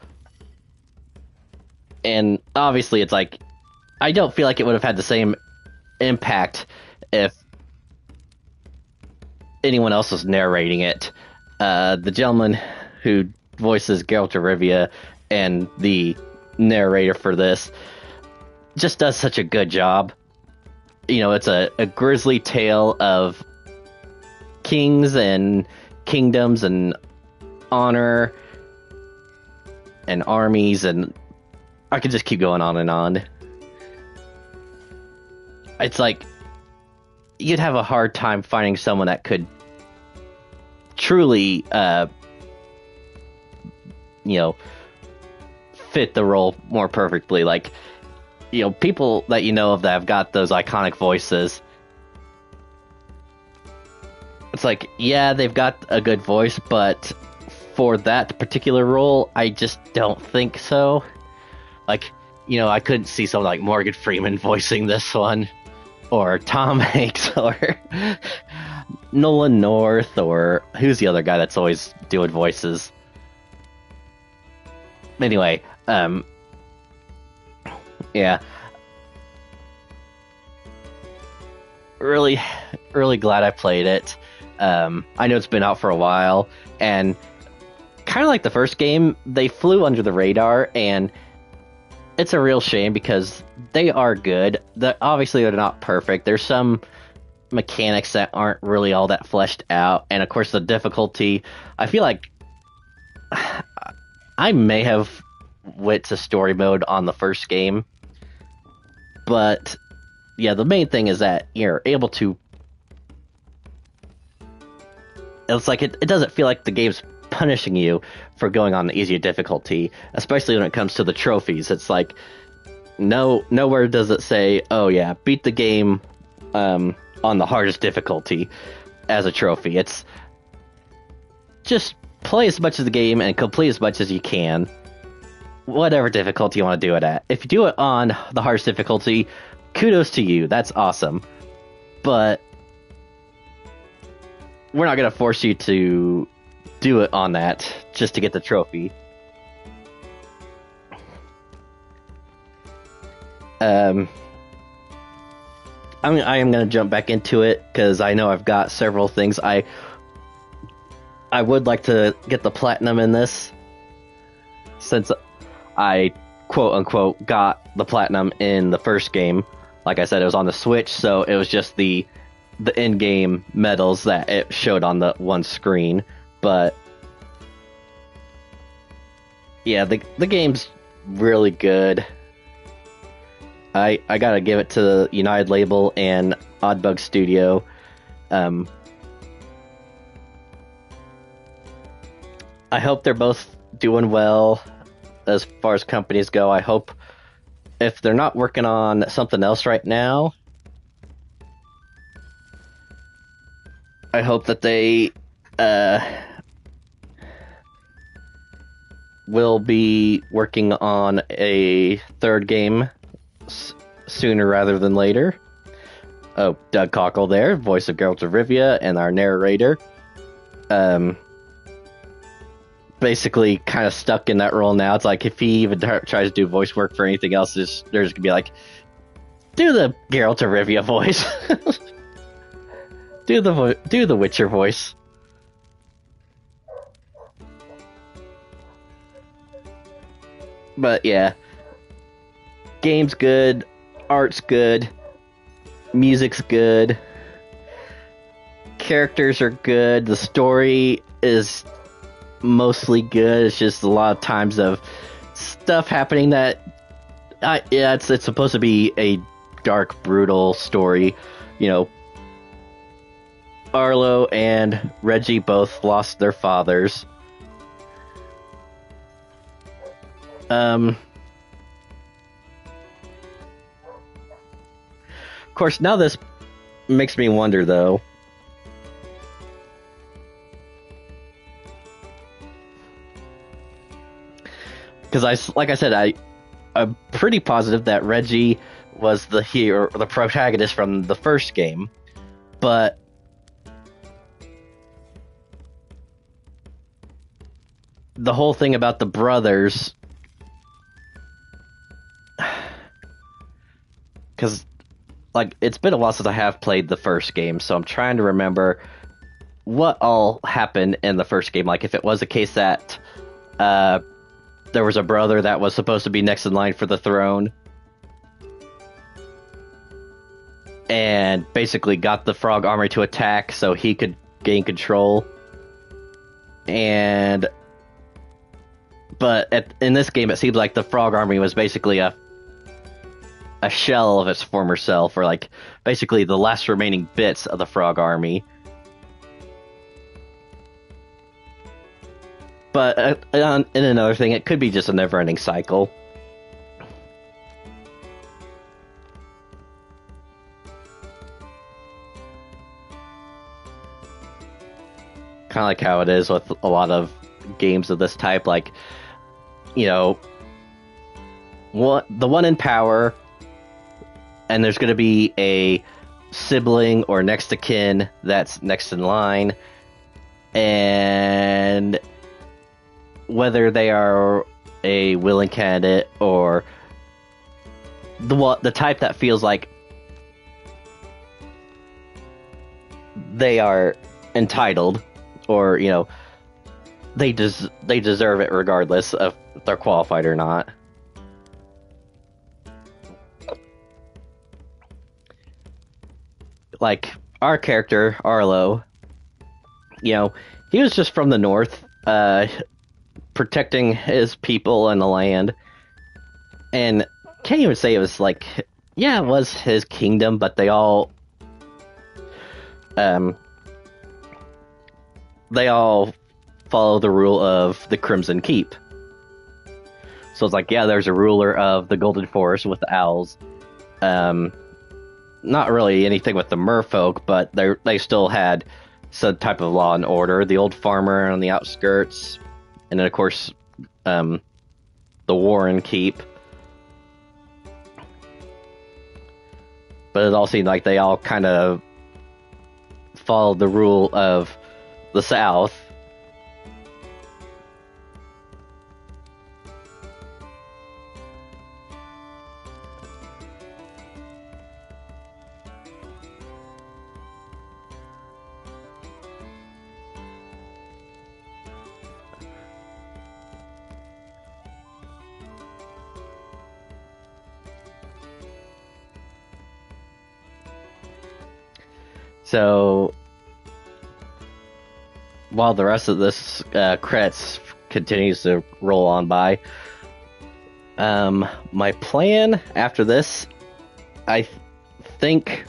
And obviously it's like, I don't feel like it would have had the same impact if anyone else was narrating it. The gentleman who voices Geralt of Rivia and the narrator for this just does such a good job. You know, it's a grisly tale of kings and kingdoms and honor and armies, and I could just keep going on and on. It's like you'd have a hard time finding someone that could truly, fit the role more perfectly. Like, people that you know of that have got those iconic voices. It's like, yeah, they've got a good voice, but for that particular role, I just don't think so. Like, I couldn't see someone like Morgan Freeman voicing this one, or Tom Hanks, or Nolan North, or who's the other guy that's always doing voices? Anyway, yeah. Really, really glad I played it. I know it's been out for a while, and kind of like the first game, they flew under the radar, and it's a real shame because they are good. Obviously, they're not perfect. There's some mechanics that aren't really all that fleshed out, and of course, the difficulty. I feel like I may have went to story mode on the first game, but yeah, the main thing is that you're able to. It's like it doesn't feel like the game's punishing you for going on the easier difficulty, especially when it comes to the trophies. It's like nowhere does it say, "Oh yeah, beat the game on on the hardest difficulty as a trophy. It's just play as much of the game and complete as much as you can, whatever difficulty you want to do it at. If you do it on the hardest difficulty, kudos to you. That's awesome. But we're not going to force you to do it on that just to get the trophy. I am going to jump back into it because I know I've got several things. I would like to get the platinum in this, since I quote unquote got the platinum in the first game. Like I said, it was on the Switch, so it was just the in-game medals that it showed on the one screen. But yeah, the game's really good. I gotta give it to the United Label and Oddbug Studio. I hope they're both doing well as far as companies go. I hope, if they're not working on something else right now, I hope that they will be working on a third game sooner rather than later. Oh, Doug Cockle there, voice of Geralt of Rivia, and our narrator. Basically kind of stuck in that role now. It's like, if he even tries to do voice work for anything else, there's gonna be like, do the Geralt of Rivia voice. do the Witcher voice. But yeah, game's good, art's good, music's good, characters are good, the story is mostly good. It's just a lot of times of stuff happening that it's supposed to be a dark, brutal story. You know, Arlo and Reggie both lost their fathers. Of course, now this makes me wonder, though. Because like I said, I'm pretty positive that Reggie was the hero, the protagonist from the first game, but the whole thing about the brothers, because like it's been a while since I have played the first game, so I'm trying to remember what all happened in the first game. Like, if it was a case that there was a brother that was supposed to be next in line for the throne and basically got the frog army to attack so he could gain control. But in this game, it seems like the frog army was basically a shell of its former self, or like basically the last remaining bits of the frog army. But in another thing, it could be just a never-ending cycle. Kind of like how it is with a lot of games of this type. Like, you know, the one in power, and there's going to be a sibling or next to kin that's next in line, and whether they are a willing candidate or the type that feels like they are entitled, or, you know, they deserve it regardless of if they're qualified or not. Like our character Arlo, you know, he was just from the north, protecting his people and the land, and can't even say it was like, yeah, it was his kingdom, but they all follow the rule of the Crimson Keep. So it's like, yeah, there's a ruler of the Golden Forest with the owls. not really anything with the merfolk, but they still had some type of law and order. The old farmer on the outskirts, and then of course, um, the Warren Keep. But it all seemed like they all kind of followed the rule of the South. So while the rest of this credits continues to roll on by, my plan after this, I think,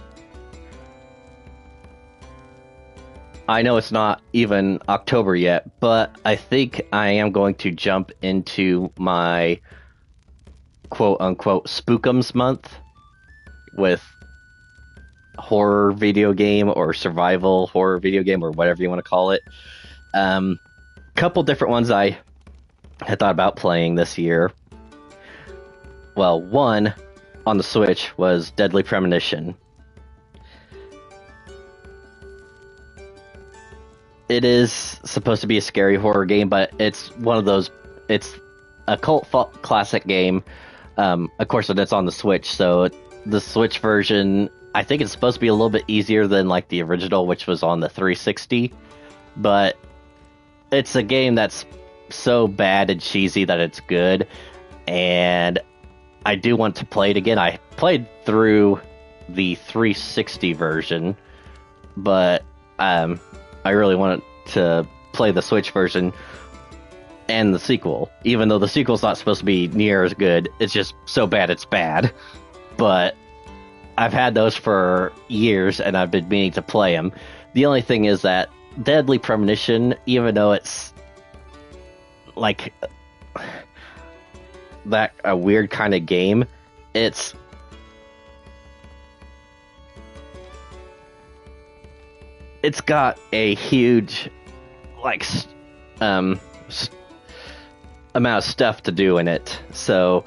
I know it's not even October yet, but I think I am going to jump into my quote unquote Spookums month with horror video game or survival horror video game or whatever you want to call it. Couple different ones I had thought about playing this year. Well, one on the Switch was Deadly Premonition. It is supposed to be a scary horror game, but it's one of those, it's a cult classic game. Of course, it's on the Switch, so the Switch version, I think it's supposed to be a little bit easier than like the original, which was on the 360, but it's a game that's so bad and cheesy that it's good, and I do want to play it again. I played through the 360 version, but I really wanted to play the Switch version and the sequel, even though the sequel's not supposed to be near as good. It's just so bad it's bad. But I've had those for years, and I've been meaning to play them. The only thing is that Deadly Premonition, even though it's like that a weird kind of game, it's got a huge like amount of stuff to do in it. So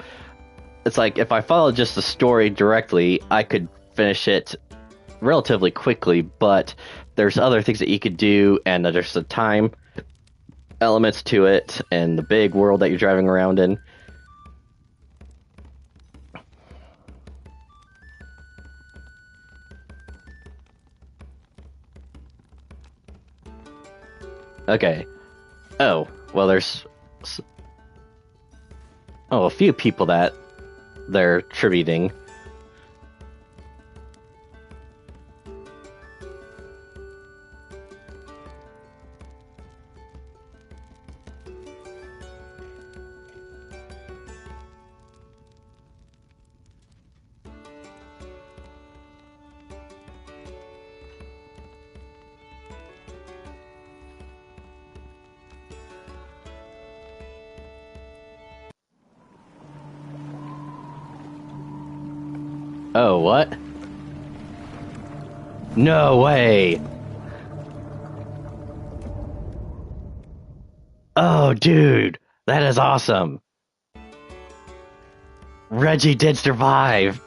it's like if I follow just the story directly, I could finish it relatively quickly, but there's other things that you could do, and there's the time elements to it, and the big world that you're driving around in. Okay. Oh, well, there's a few people that they're tributing. Oh, what? No way! Oh, dude! That is awesome! Reggie did survive!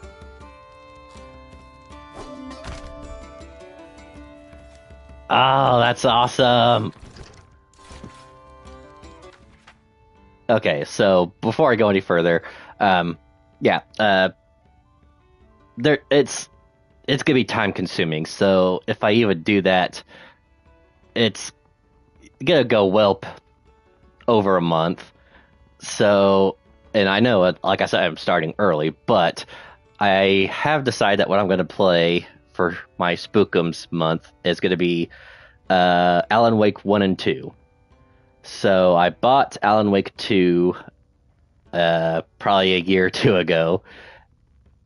Oh, that's awesome! Okay, so before I go any further, yeah, it's gonna be time consuming. So if I even do that, it's gonna go well over a month. So, and I know, like I said, I'm starting early, but I have decided that what I'm gonna play for my Spookums month is gonna be Alan Wake 1 and 2. So I bought Alan Wake 2 probably a year or two ago,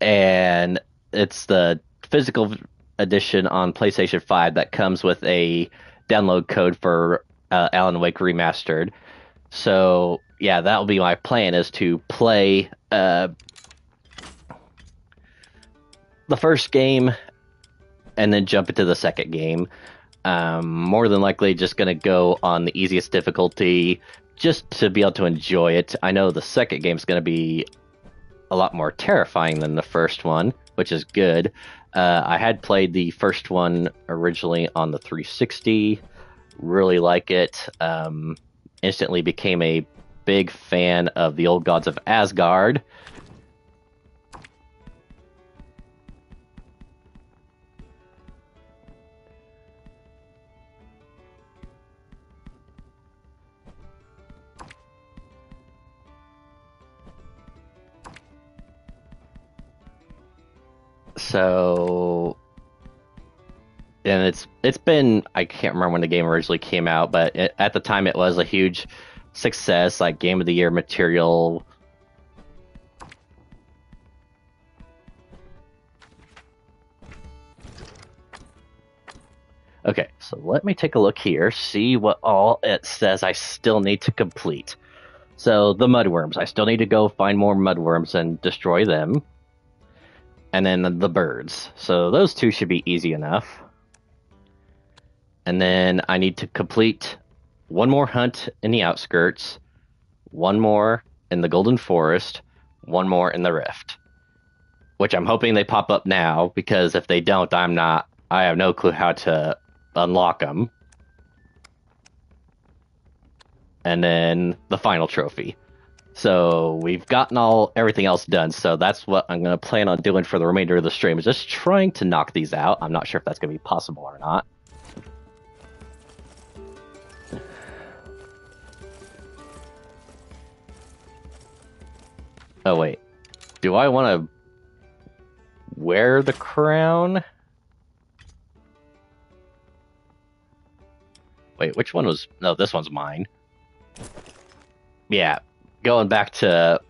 and it's the physical edition on PlayStation 5 that comes with a download code for Alan Wake Remastered. So yeah, that will be my plan, is to play the first game and then jump into the second game. More than likely just going to go on the easiest difficulty just to be able to enjoy it. I know the second game is going to be a lot more terrifying than the first one, which is good. I had played the first one originally on the 360, really like it. Instantly became a big fan of the old gods of Asgard. So, and it's been, I can't remember when the game originally came out, but at the time it was a huge success, like game of the year material. Okay, so let me take a look here, see what all it says I still need to complete. So the mudworms, I still need to go find more mudworms and destroy them. And then the birds. So those two should be easy enough. And then I need to complete one more hunt in the outskirts, one more in the Golden Forest, one more in the Rift. Which I'm hoping they pop up now, because if they don't, I have no clue how to unlock them. And then the final trophy. So we've gotten everything else done. So that's what I'm going to plan on doing for the remainder of the stream, is just trying to knock these out. I'm not sure if that's going to be possible or not. Oh, wait. Do I want to wear the crown? Wait, which one was... No, this one's mine. Yeah, going back to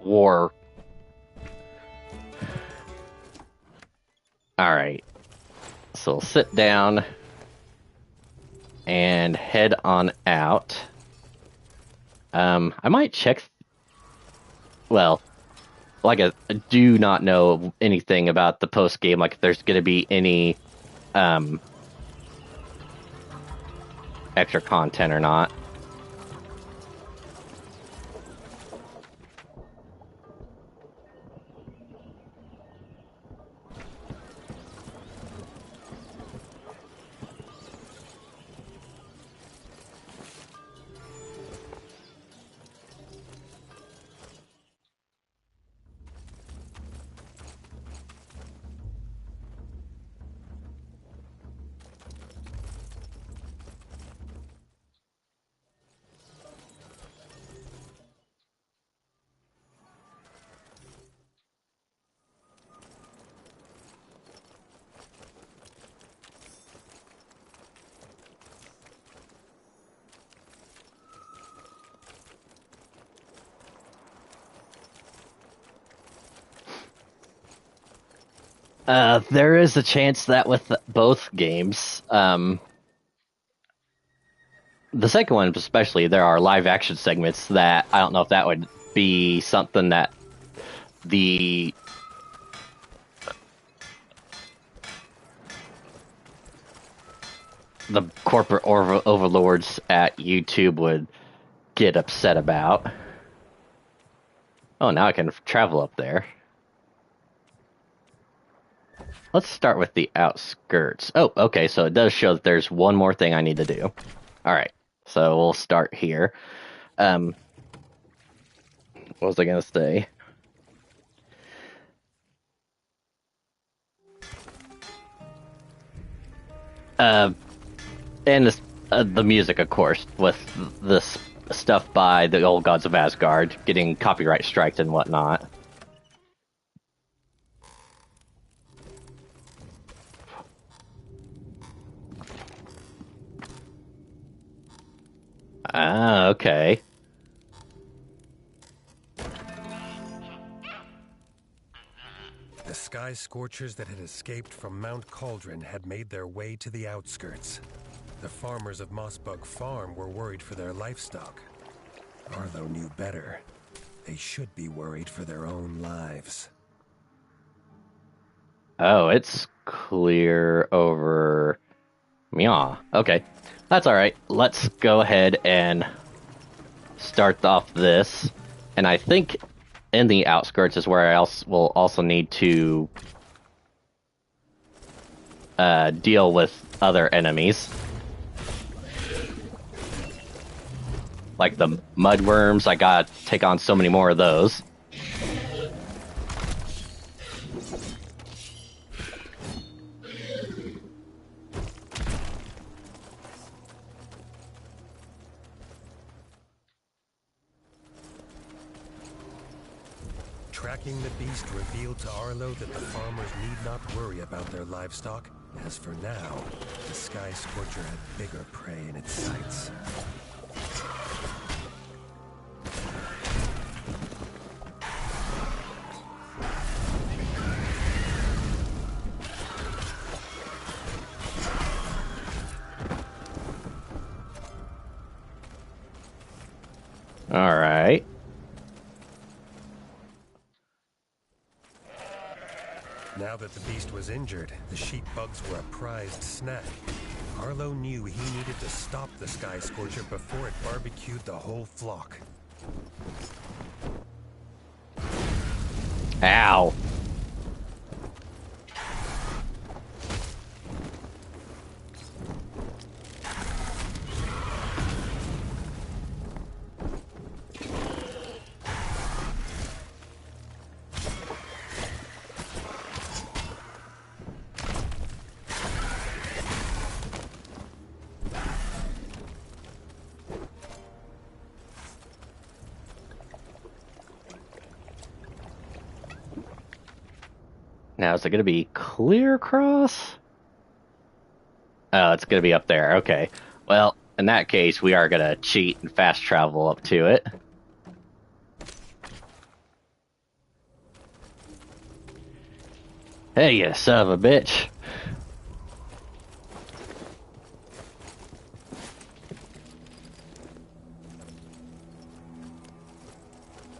war. Alright. So we'll sit down and head on out. I might check... Well, like I do not know anything about the post-game, like if there's going to be any extra content or not. There is a chance that with both games, the second one especially, there are live action segments that I don't know if that would be something that the corporate overlords at YouTube would get upset about. Oh, now I can travel up there. Let's start with the outskirts. Oh, okay, so it does show that there's one more thing I need to do. Alright, so we'll start here. What was I gonna say? And the music, of course, with this stuff by the old gods of Asgard, getting copyright striked and whatnot. Ah, okay. The sky scorchers that had escaped from Mount Cauldron had made their way to the outskirts. The farmers of Mossbug Farm were worried for their livestock. Arlo knew better. They should be worried for their own lives. Oh, it's clear over. Yeah. Okay. That's all right. Let's go ahead and start off this. And I think in the outskirts is where I else will also need to deal with other enemies. Like the mudworms, I gotta take on so many more of those. Tracking the beast revealed to Arlo that the farmers need not worry about their livestock, as for now, the Sky Scorcher had bigger prey in its sights. All right. Now that the beast was injured, the sheep bugs were a prized snack. Arlo knew he needed to stop the Sky Scorcher before it barbecued the whole flock. Ow. Now, is it going to be clear across? Oh, it's going to be up there. Okay. Well, in that case, we are going to cheat and fast travel up to it. Hey, you son of a bitch.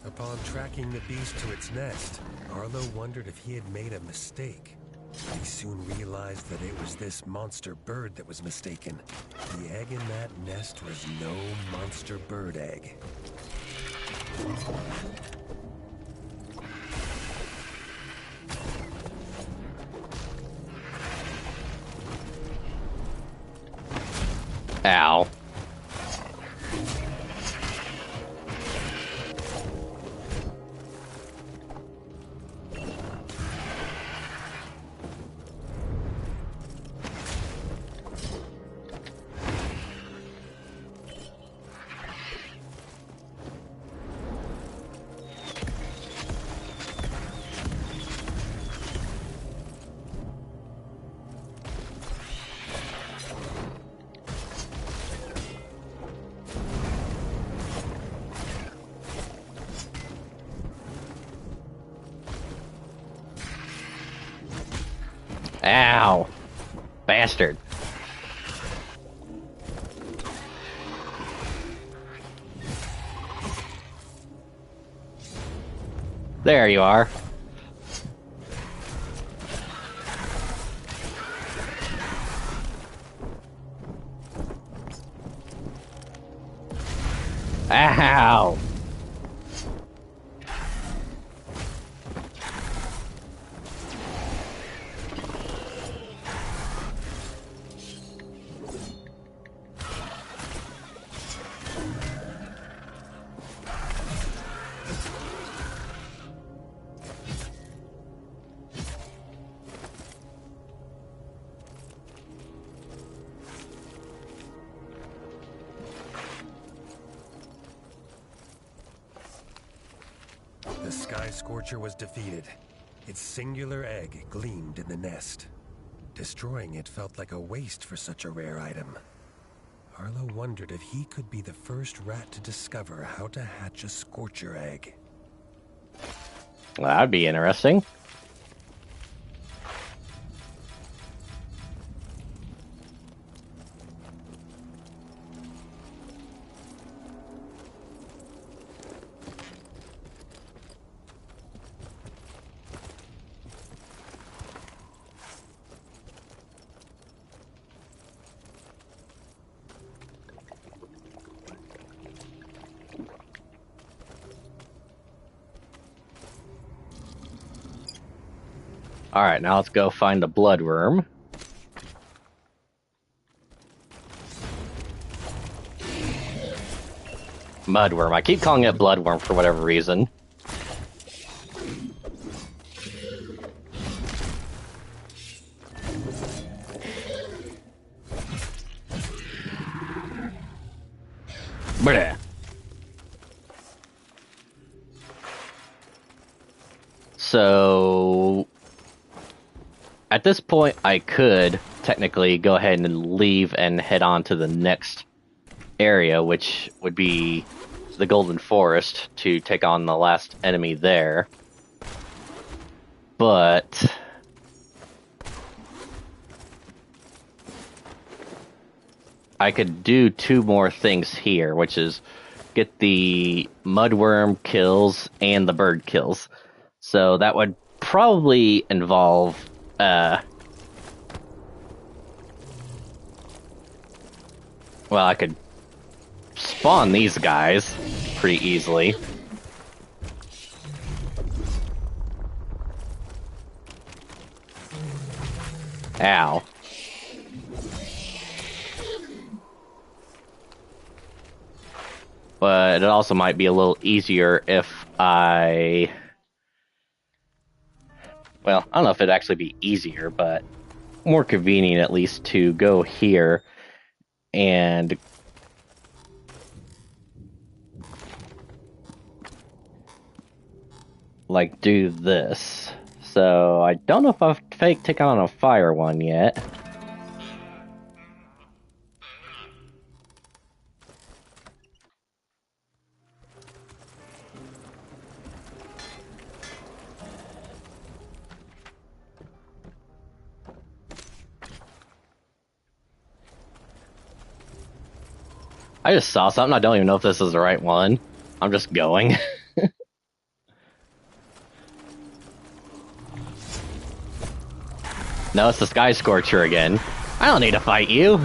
Upon tracking the beast to its nest, Arlo wondered if he had made a mistake. He soon realized that it was this monster bird that was mistaken. The egg in that nest was no monster bird egg. Ow. Ow. Bastard. There you are. Ow. The Sky Scorcher was defeated. Its singular egg gleamed in the nest. Destroying it felt like a waste for such a rare item. Arlo wondered if he could be the first rat to discover how to hatch a Scorcher egg. Well, that'd be interesting. Alright, now let's go find the bloodworm. Mudworm. I keep calling it bloodworm for whatever reason. Bleh. So at this point, I could technically go ahead and leave and head on to the next area, which would be the Golden Forest, to take on the last enemy there. But I could do two more things here, which is get the mudworm kills and the bird kills. So that would probably involve well, I could spawn these guys pretty easily. Ow. But it also might be a little easier if I... Well, I don't know if it'd actually be easier, but more convenient at least to go here and like do this. So I don't know if I've taken on a fire one yet. I just saw something. I don't even know if this is the right one. I'm just going. No, it's the Sky Scorcher again. I don't need to fight you.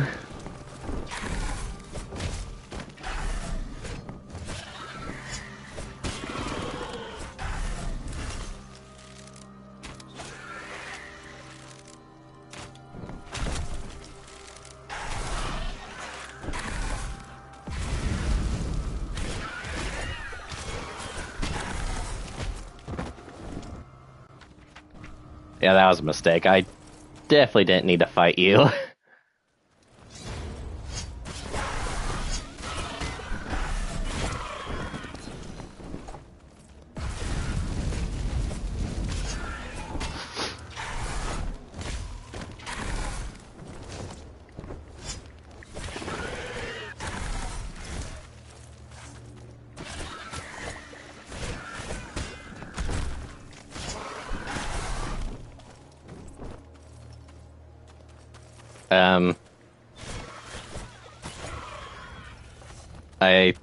Yeah, that was a mistake. I definitely didn't need to fight you. I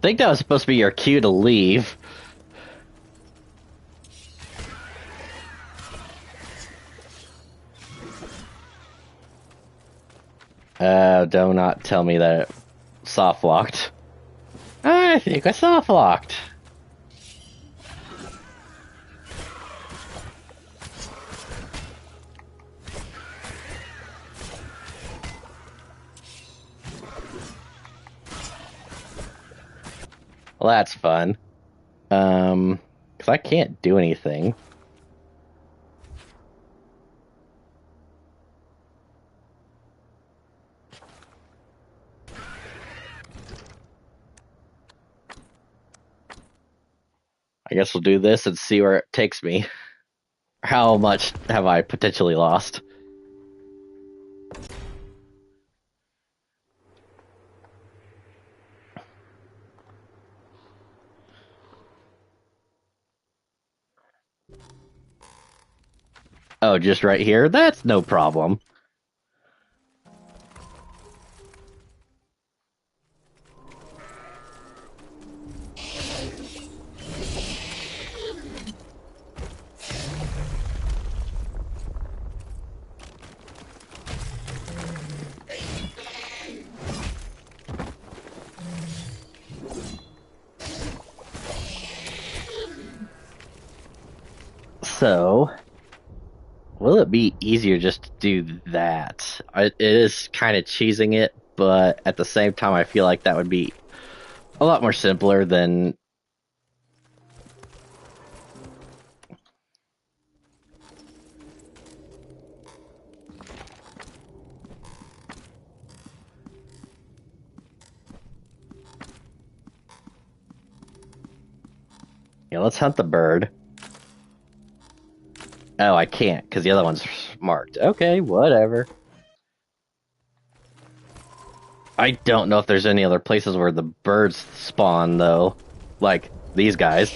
think that was supposed to be your cue to leave. Do not tell me that it soft locked. I think I soft locked. Well, that's fun. Because I can't do anything. I guess we'll do this and see where it takes me. How much have I potentially lost? Oh, just right here? That's no problem. So, it be easier just to do that? It is kind of cheesing it, but at the same time, I feel like that would be a lot more simpler than. Let's hunt the bird. Oh, I can't because the other one's marked. Okay, whatever. I don't know if there's any other places where the birds spawn, though. Like these guys.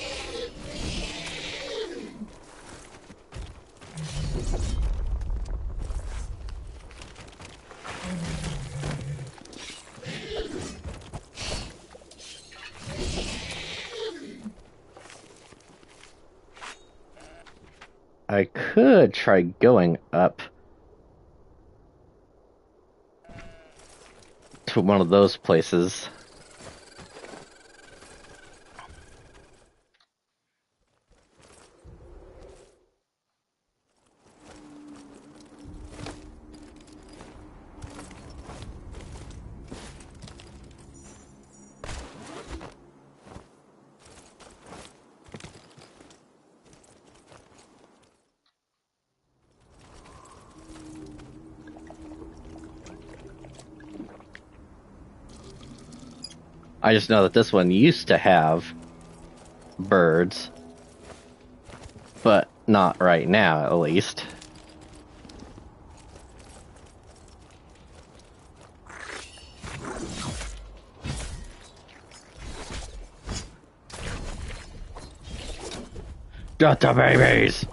I could try going up to one of those places. I just know that this one used to have birds, but not right now, at least. Got the babies!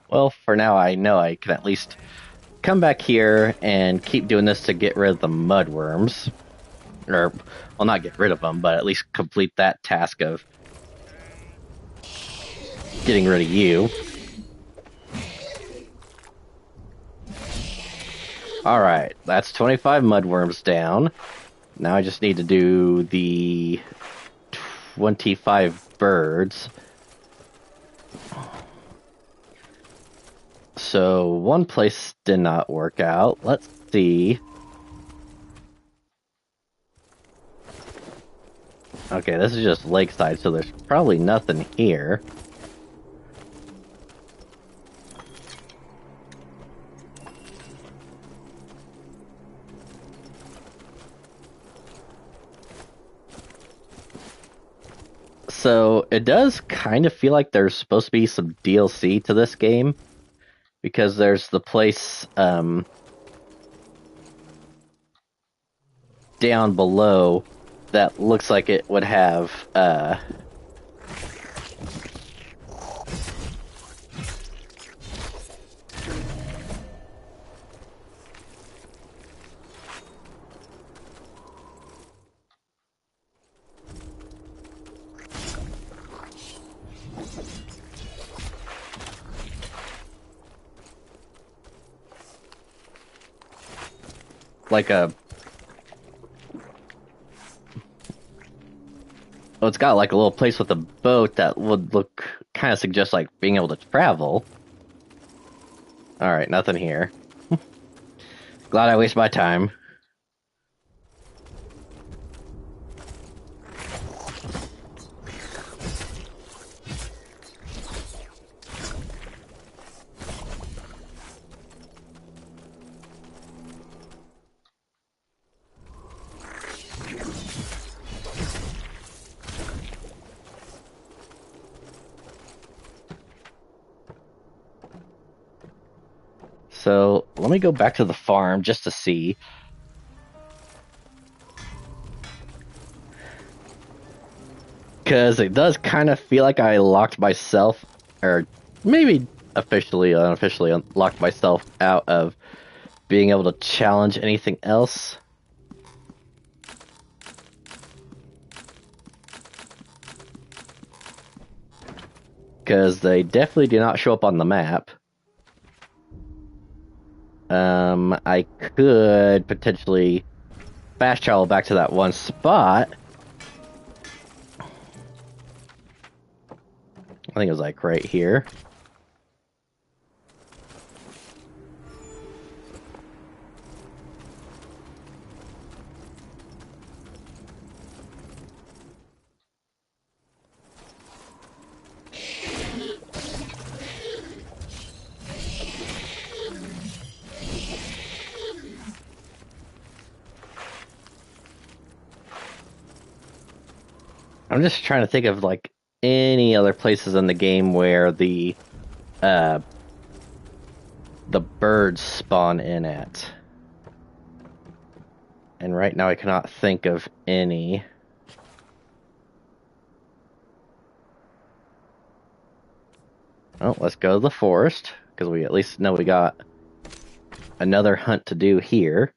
Well, for now, I know I can at least come back here and keep doing this to get rid of the mudworms. Or, well, not get rid of them, but at least complete that task of getting rid of you. Alright, that's 25 mudworms down. Now I just need to do the 25 birds. So one place did not work out. Let's see. Okay, this is just lakeside, so there's probably nothing here. So it does kind of feel like there's supposed to be some DLC to this game, because there's the place down below that looks like it would have like a. Well, it's got like a little place with a boat that would look kind of suggest like being able to travel. Alright, nothing here. Glad I wasted my time. So let me go back to the farm just to see. Because it does kind of feel like I locked myself, or maybe officially, unofficially, locked myself out of being able to challenge anything else. Because they definitely do not show up on the map. I could potentially fast travel back to that one spot. I think it was like right here. I'm just trying to think of like any other places in the game where the birds spawn in at. And right now I cannot think of any. Oh, let's go to the forest, because we at least know we got another hunt to do here.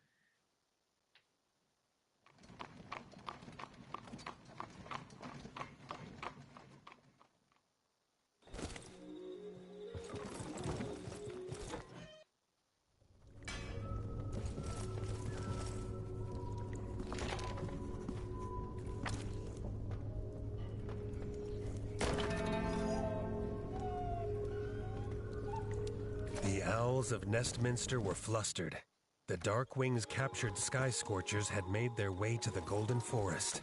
The owls of Nestminster were flustered. The Darkwing's captured sky scorchers had made their way to the Golden Forest.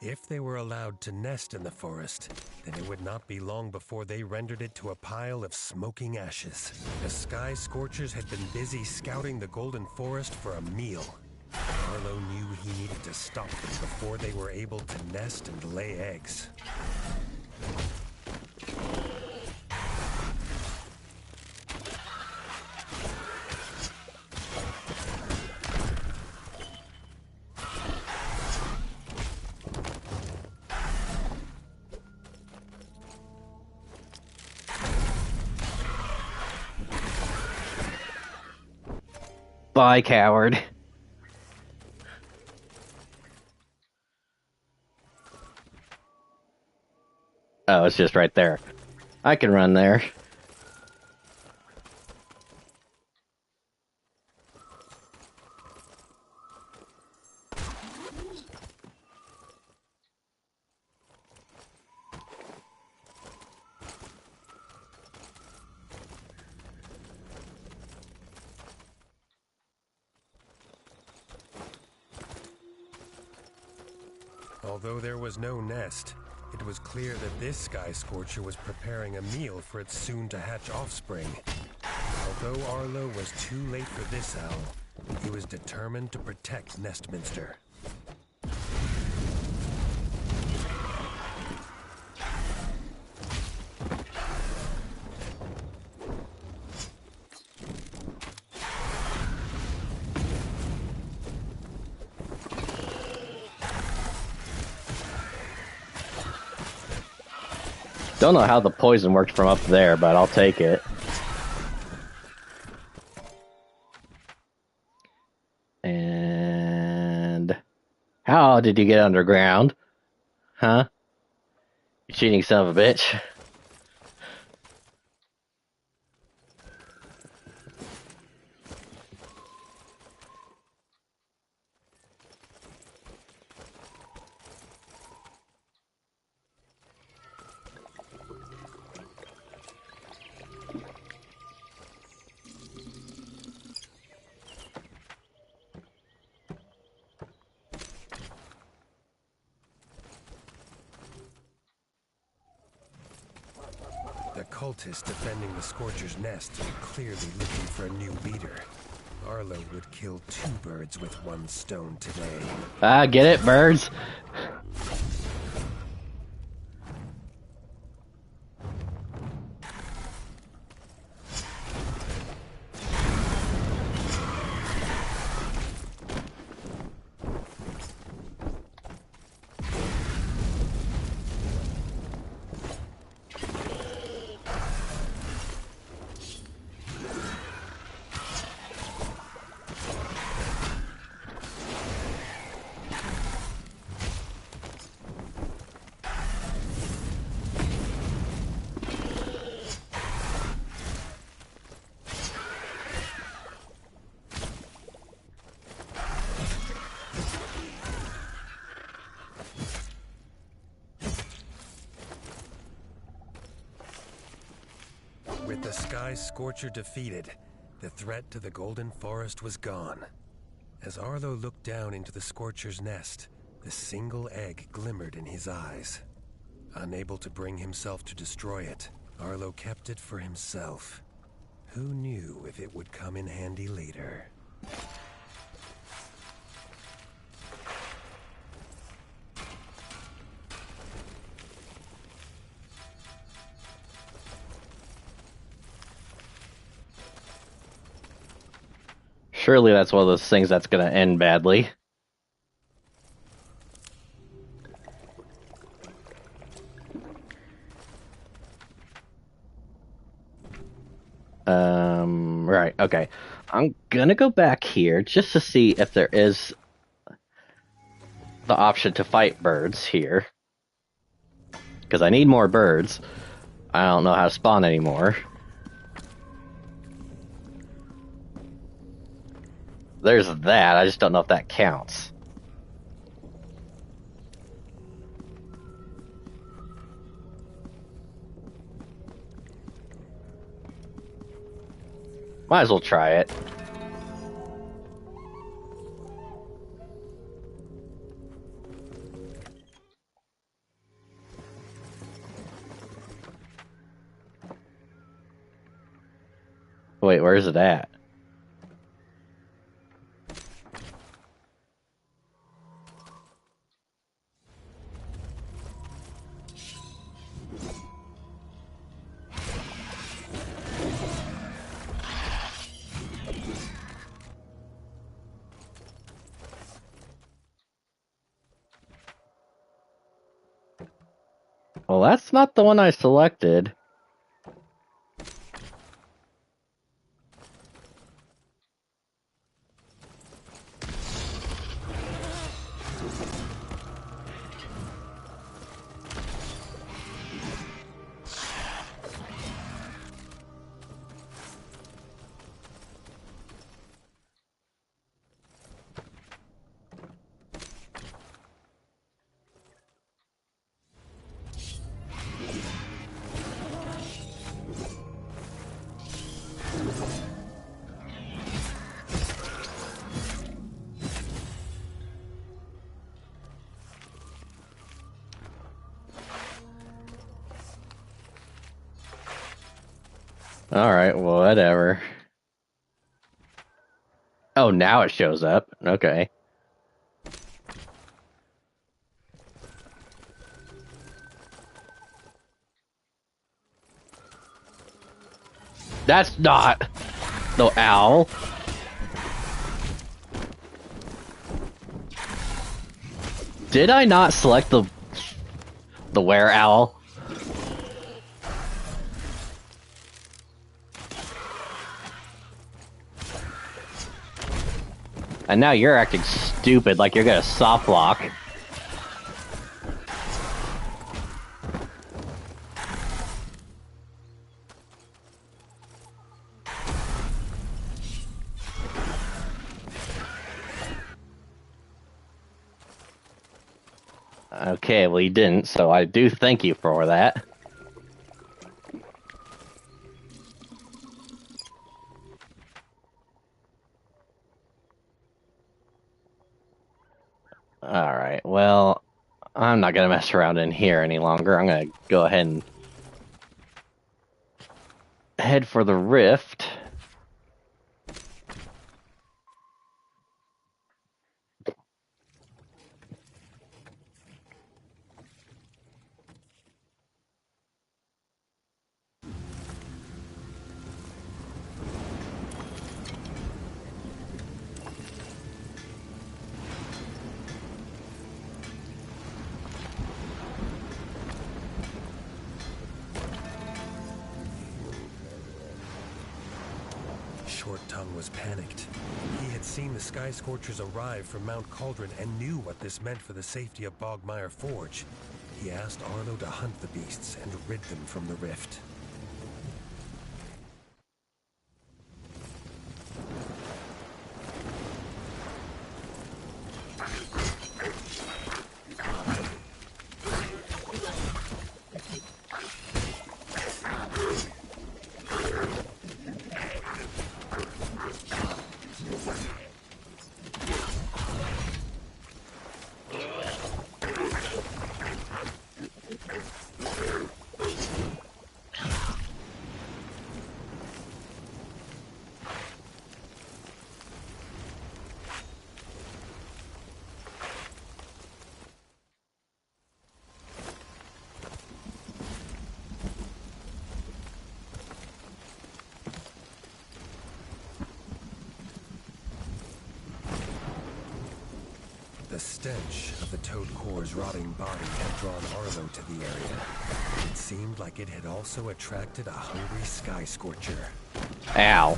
If they were allowed to nest in the forest, then it would not be long before they rendered it to a pile of smoking ashes. The sky scorchers had been busy scouting the Golden Forest for a meal. Arlo knew he needed to stop them before they were able to nest and lay eggs. Bye, coward. Oh, it's just right there. I can run there. Although there was no nest, it was clear that this sky scorcher was preparing a meal for its soon-to-hatch offspring. Although Arlo was too late for this owl, he was determined to protect Nestminster. Don't know how the poison worked from up there, but I'll take it. And how did you get underground? Huh? You cheating son of a bitch. The cultists defending the Scorcher's nest were clearly looking for a new leader. Arlo would kill 2 birds with 1 stone today. Ah, get it, birds? With the Sky Scorcher defeated, the threat to the Golden Forest was gone. As Arlo looked down into the Scorcher's nest, the single egg glimmered in his eyes. Unable to bring himself to destroy it, Arlo kept it for himself. Who knew if it would come in handy later? Surely that's one of those things that's going to end badly. Right, okay. I'm gonna go back here just to see if there is the option to fight birds here. Because I need more birds. I don't know how to spawn anymore. There's that, I just don't know if that counts. Might as well try it. Wait, where's it at? Well, that's not the one I selected. Alright, whatever. Oh, now it shows up. Okay. That's not the owl. Did I not select the were owl? And now you're acting stupid like you're gonna soft lock. Okay, well you didn't, so I do thank you for that. Alright, well, I'm not gonna mess around in here any longer. I'm gonna go ahead and head for the rift. Short Tongue was panicked. He had seen the Sky Scorchers arrive from Mount Cauldron and knew what this meant for the safety of Bogmire Forge. He asked Arlo to hunt the beasts and rid them from the rift. stench of the toad core's rotting body had drawn Arlo to the area, it seemed like it had also attracted a hungry sky scorcher. Ow.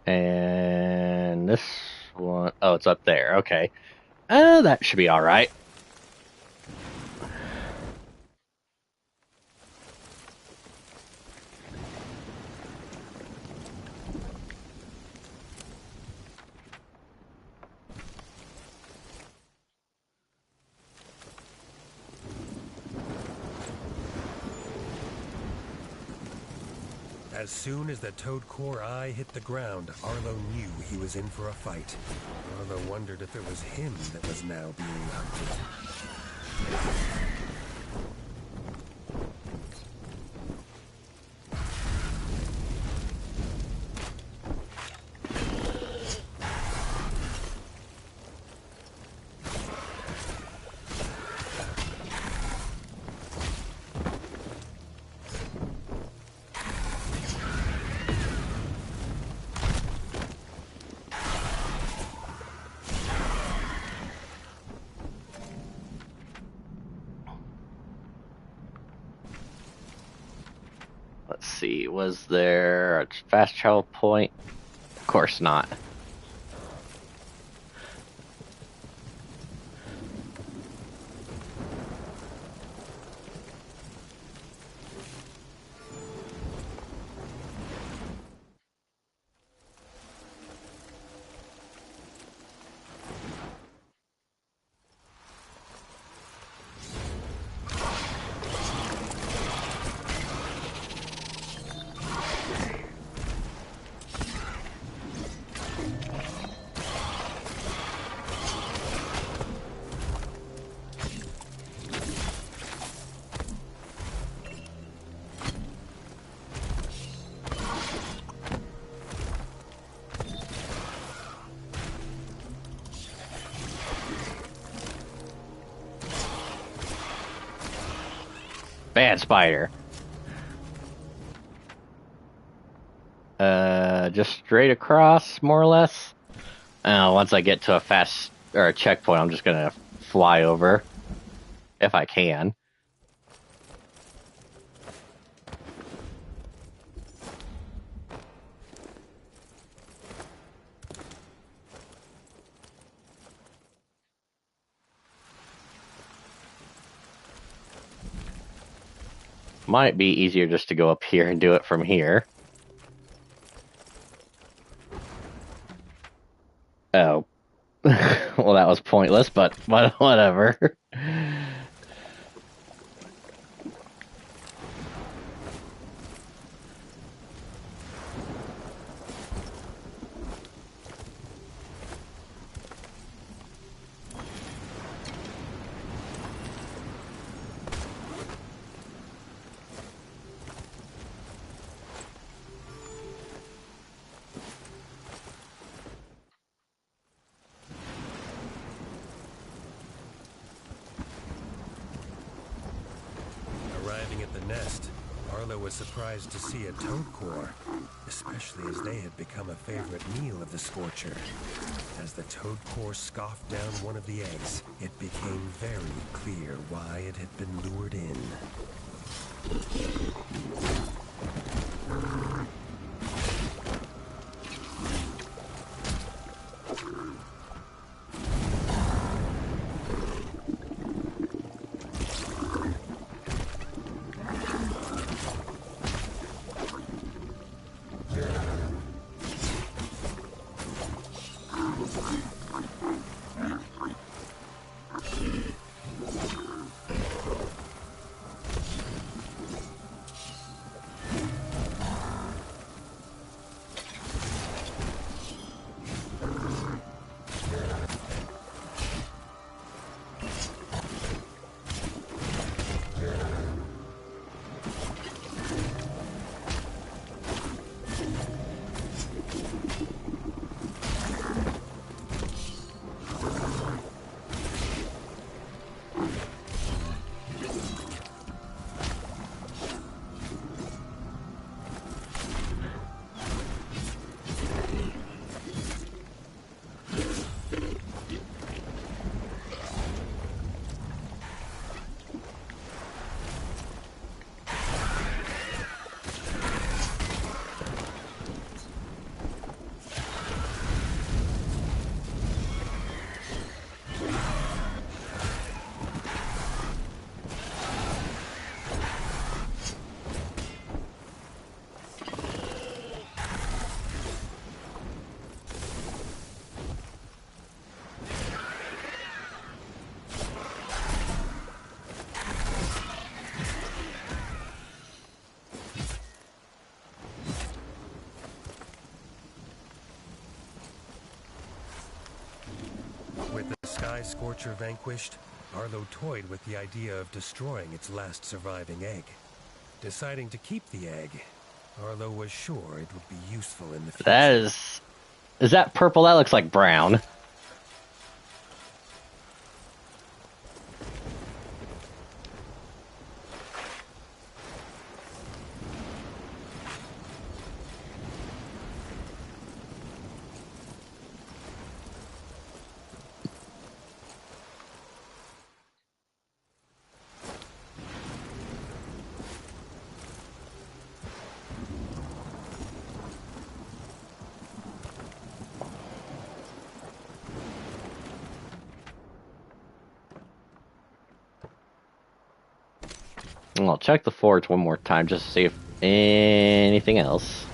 And this one, oh, it's up there. Okay. That should be all right. As soon as the toad core eye hit the ground, Arlo knew he was in for a fight. Arlo wondered if it was him that was now being hunted. Let's see, was there a fast travel point? Of course not. Bad spider. Just straight across, more or less. Once I get to a fast or a checkpoint, I'm just gonna fly over if I can. Might be easier just to go up here and do it from here. Oh. Well, that was pointless, but whatever. Arriving at the nest, Arlo was surprised to see a toad core, especially as they had become a favorite meal of the Scorcher. As the toad core scoffed down one of the eggs, it became very clear why it had been lured in. Sky Scorcher vanquished, Arlo toyed with the idea of destroying its last surviving egg. Deciding to keep the egg, Arlo was sure it would be useful in the future. That is that purple? That looks like brown. I'll check the forge one more time just to see if anything else.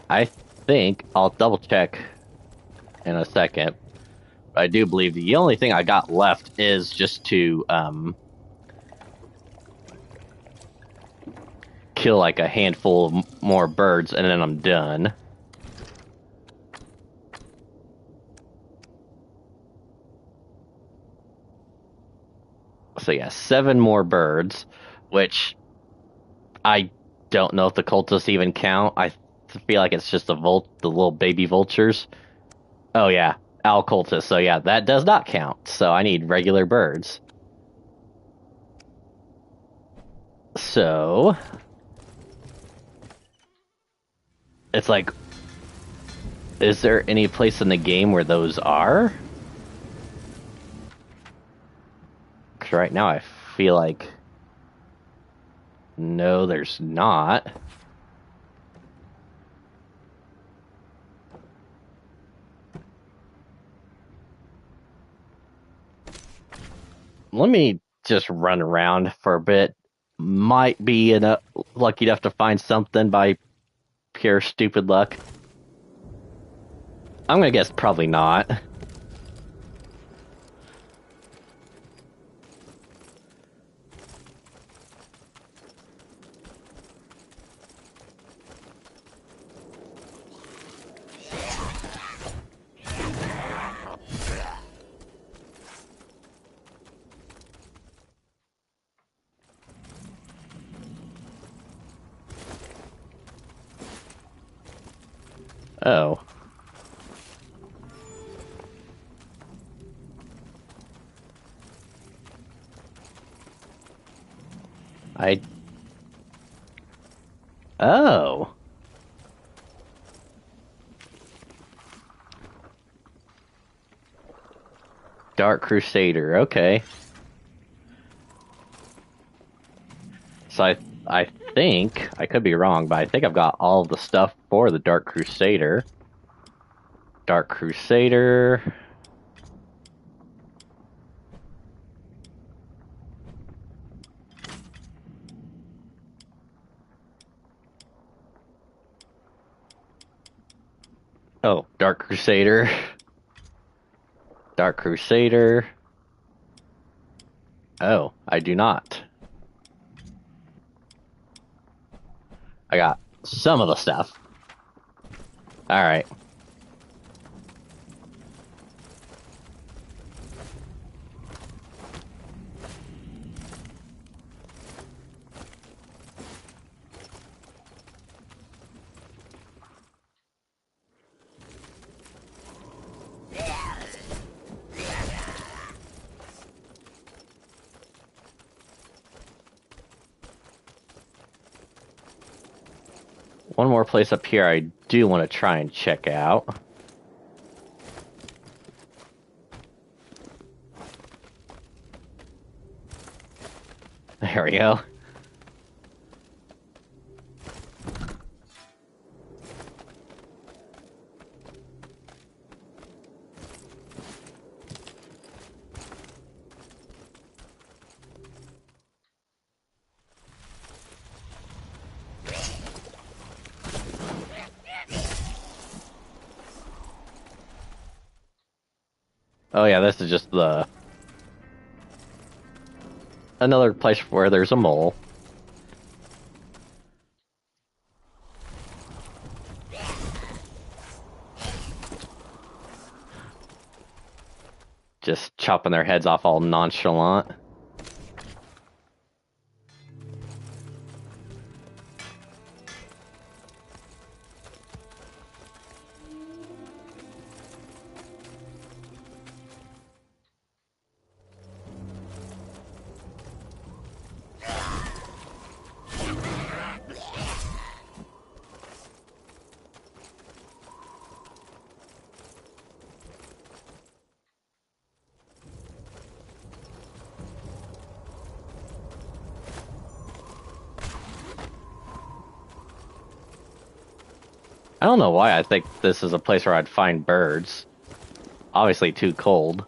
I think I'll double check in a second. I do believe the only thing I got left is just to kill like a handful of more birds, and then I'm done. So yeah, 7 more birds, which I don't know if the cultists even count. I feel like it's just the little baby vultures. Oh yeah, owl cultists. So yeah, that does not count. So I need regular birds. So it's like, is there any place in the game where those are? Because right now I feel like no, there's not. Let me just run around for a bit. Might be lucky enough to find something by pure stupid luck. I'm gonna guess probably not. Oh. Oh. Dark Crusader, okay. So I think, I could be wrong, but I think I've got all the stuff for the Dark Crusader. Dark Crusader. Oh, Dark Crusader. Dark Crusader. Oh, I do not. I got some of the stuff. Alright. One more place up here I do want to try and check out. There we go. Oh yeah, this is just another place where there's a mole. Just chopping their heads off all nonchalant. I don't know why I think this is a place where I'd find birds. Obviously too cold.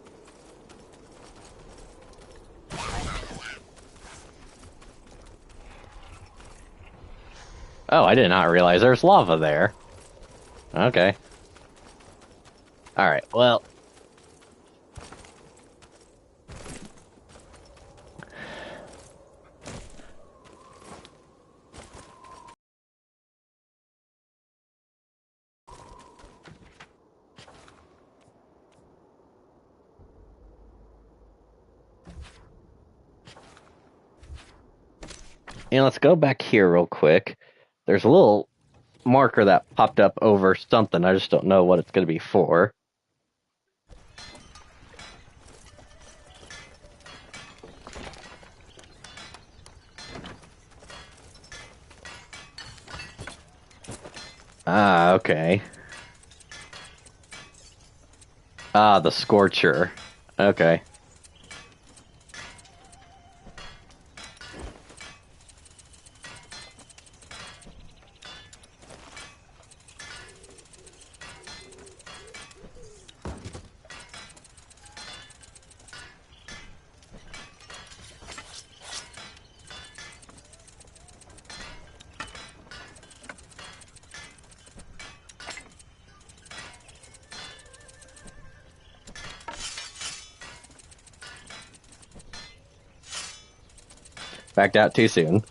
Oh, I did not realize there's lava there. Okay. Alright, well. And let's go back here real quick. There's a little marker that popped up over something. I just don't know what it's going to be for. Ah, okay. Ah, the Scorcher. Okay. Backed out too soon.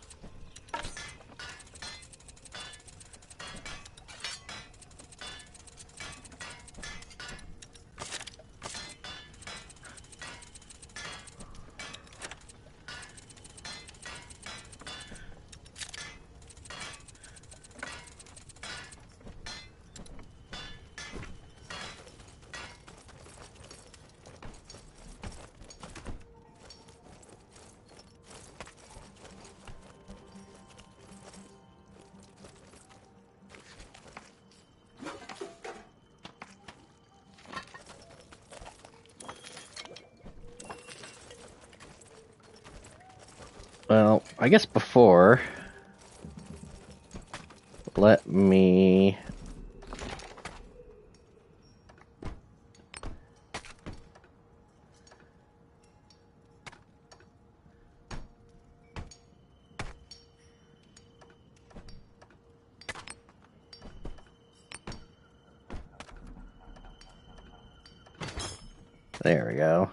Well, I guess before, let me... There we go.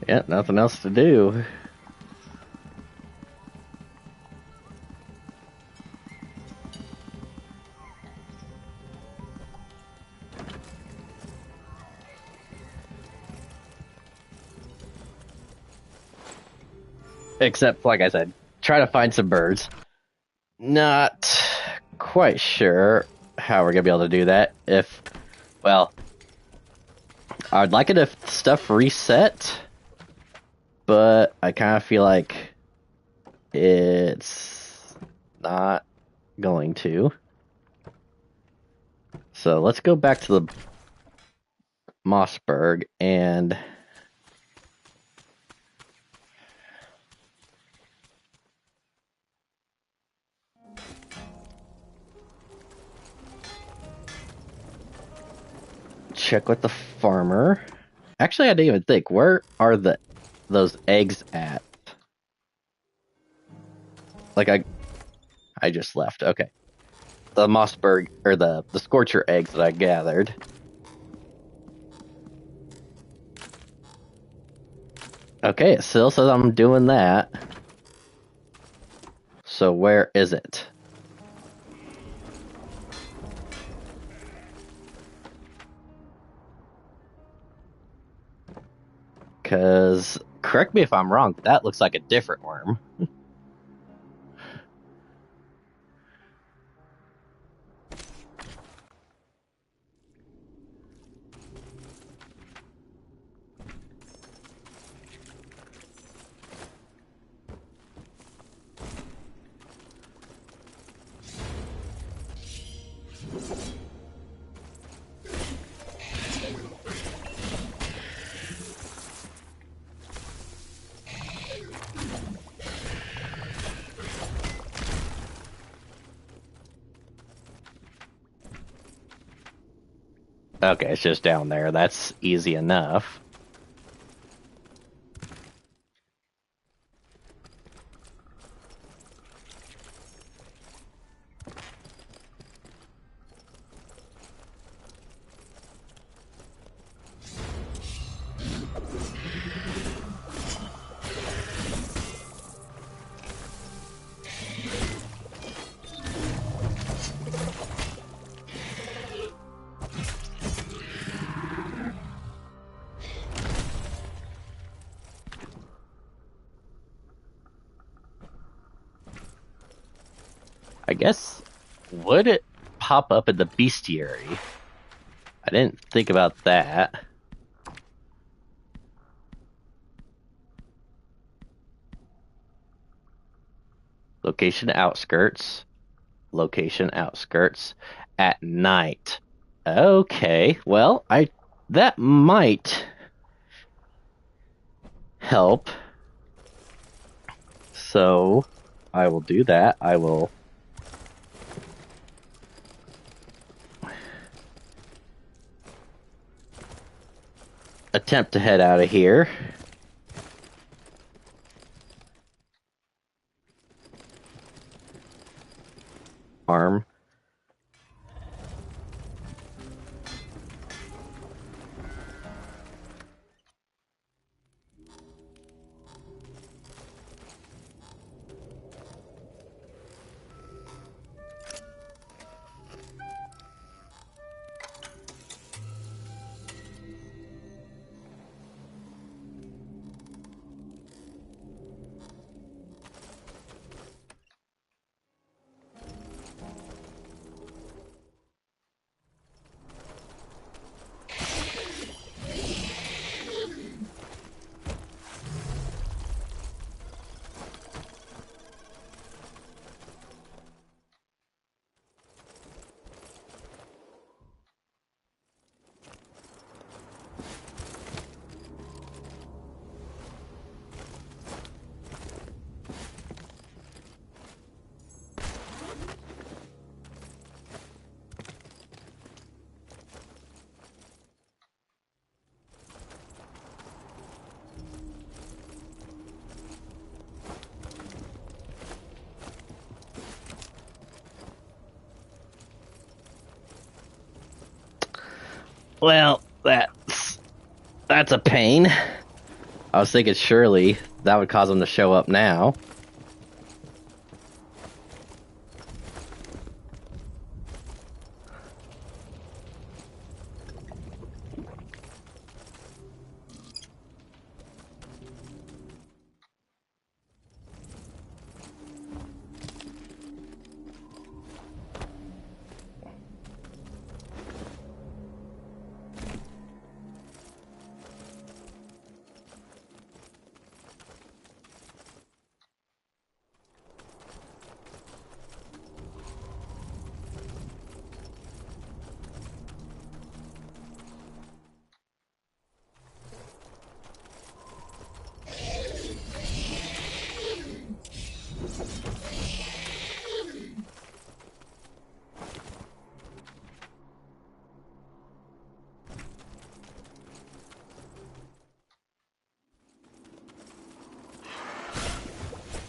Yeah, nothing else to do. Except, like I said, try to find some birds. Not quite sure how we're going to be able to do that. Well, I'd like it if stuff reset, but I kind of feel like it's not going to. So let's go back to the Mossberg and check with the farmer. Actually, I didn't even think. Where are those eggs at? Like I just left. Okay. The Mossberg or the Scorcher eggs that I gathered. Okay, it still says I'm doing that. So where is it? Because, correct me if I'm wrong, but that looks like a different worm. Okay, it's just down there. That's easy enough. I guess, would it pop up in the bestiary? I didn't think about that. Location outskirts. Location outskirts at night. Okay, well, I that might help. So I will do that. I will attempt to head out of here. Arm. Well, that's a pain. I was thinking surely that would cause them to show up now.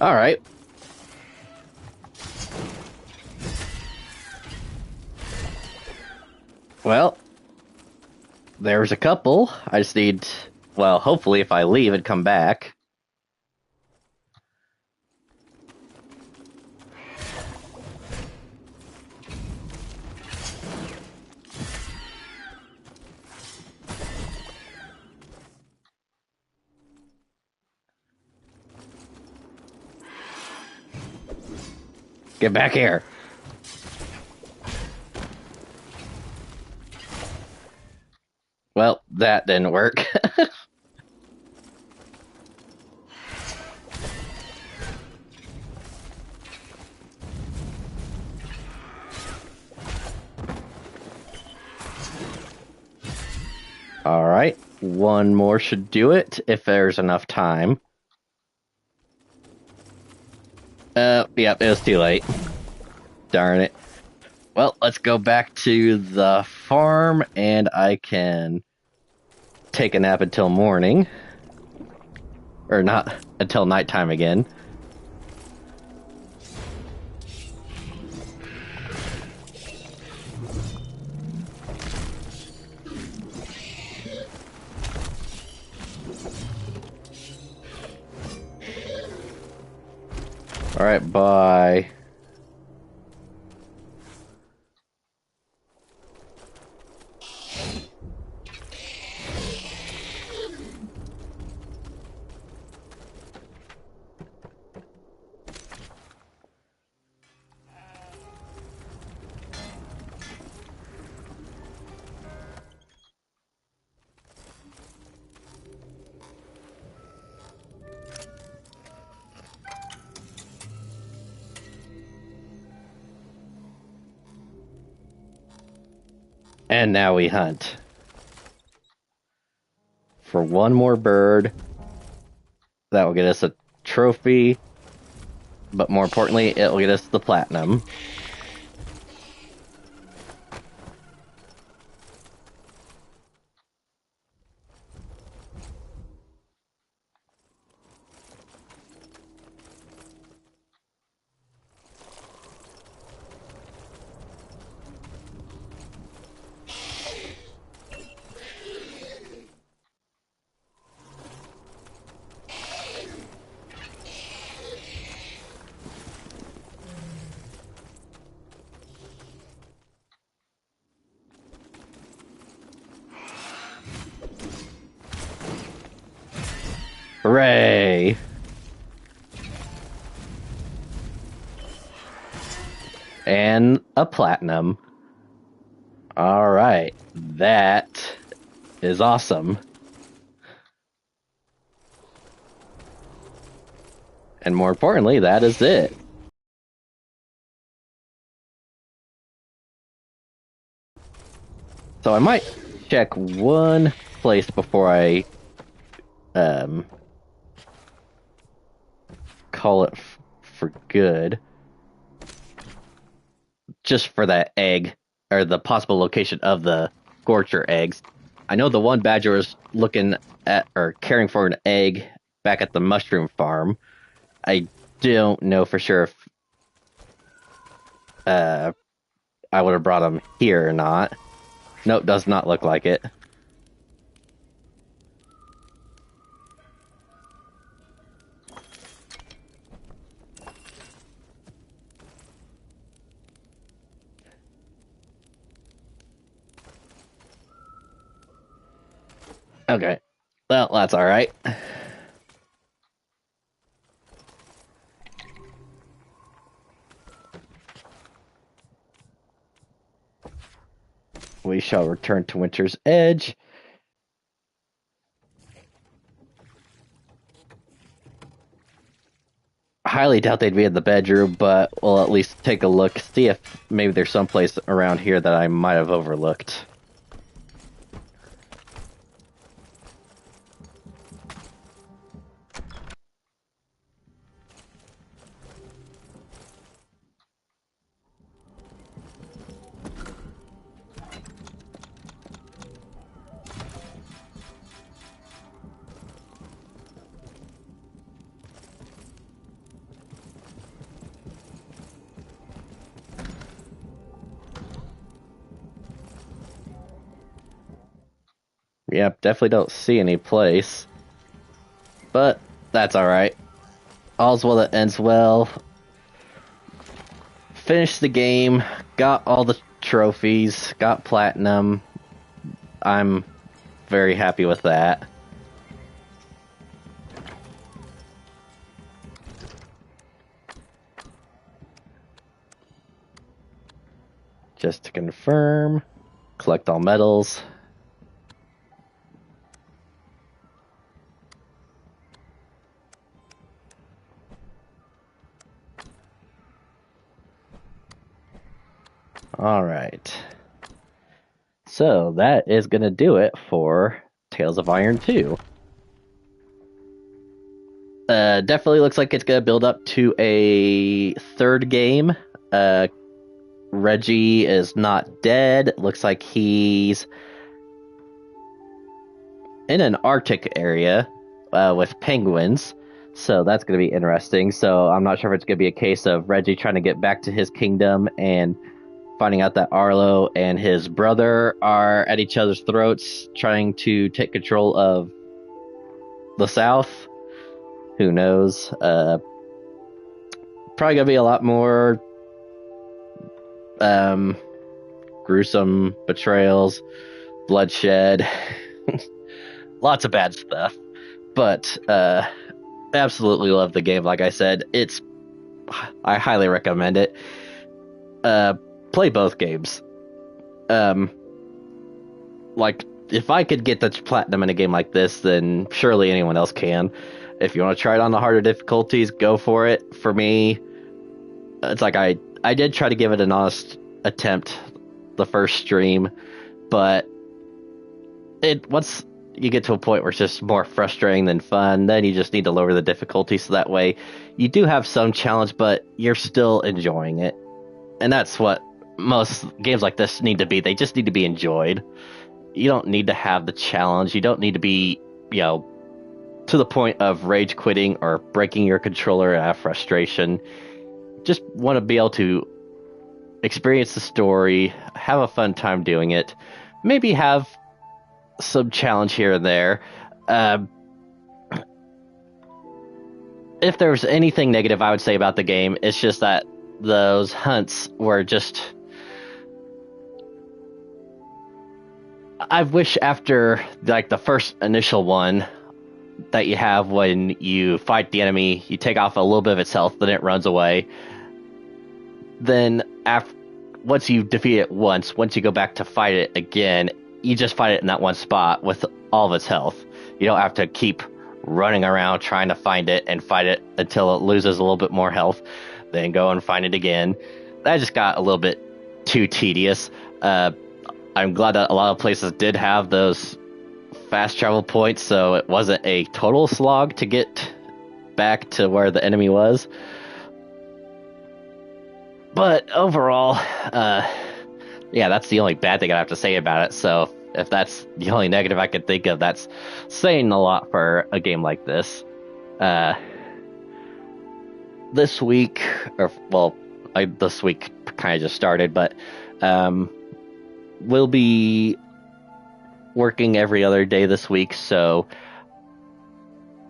All right. Well, there's a couple. I just need, well, hopefully if I leave and come back. Get back here. Well, that didn't work. All right. One more should do it if there's enough time. Yep, it was too late. Darn it. Well, let's go back to the farm and I can take a nap until morning. Or not until nighttime again. Alright, bye. And now we hunt. For one more bird. That will get us a trophy. But more importantly, it will get us the platinum. Hooray! And a platinum. Alright, that is awesome. And more importantly, that is it. So I might check one place before I call it for good. Just for that egg, or the possible location of the Scorcher eggs. I know the one badger was looking at, or caring for an egg back at the mushroom farm. I don't know for sure if I would have brought him here or not. Nope, does not look like it. Okay. Well, that's alright. We shall return to Winter's Edge. Highly doubt they'd be in the bedroom, but we'll at least take a look, see if maybe there's someplace around here that I might have overlooked. Yep, definitely don't see any place. But that's alright. All's well that ends well. Finished the game, got all the trophies, got platinum. I'm very happy with that. Just to confirm, collect all medals. All right. So that is going to do it for Tales of Iron 2. Definitely looks like it's going to build up to a third game. Reggie is not dead. Looks like he's in an Arctic area with penguins. So that's going to be interesting. So I'm not sure if it's going to be a case of Reggie trying to get back to his kingdom and finding out that Arlo and his brother are at each other's throats trying to take control of the South. Who knows? Probably going to be a lot more gruesome betrayals, bloodshed, lots of bad stuff. But absolutely love the game. Like I said, I highly recommend it. Play both games. Like, if I could get the platinum in a game like this, then surely anyone else can. If you want to try it on the harder difficulties, go for it. For me, it's like I did try to give it an honest attempt the first stream, but once you get to a point where it's just more frustrating than fun, then you just need to lower the difficulty so that way you do have some challenge, but you're still enjoying it. And that's what most games like this need to be. They just need to be enjoyed. You don't need to have the challenge. You don't need to be, to the point of rage quitting or breaking your controller out of frustration. Just want to be able to experience the story, have a fun time doing it, maybe have some challenge here and there. If there's anything negative I would say about the game, it's just that those hunts were just... I wish after like the first initial one that you have when you fight the enemy, you take off a little bit of its health, then it runs away. Then once you defeat it once you go back to fight it again, you just fight it in that one spot with all of its health. You don't have to keep running around trying to find it and fight it until it loses a little bit more health, then go and find it again. That just got a little bit too tedious. I'm glad that a lot of places did have those fast travel points, so it wasn't a total slog to get back to where the enemy was. But overall, that's the only bad thing I have to say about it. So if that's the only negative I could think of, that's saying a lot for a game like this. This week, this week kind of just started, but we'll be working every other day this week, so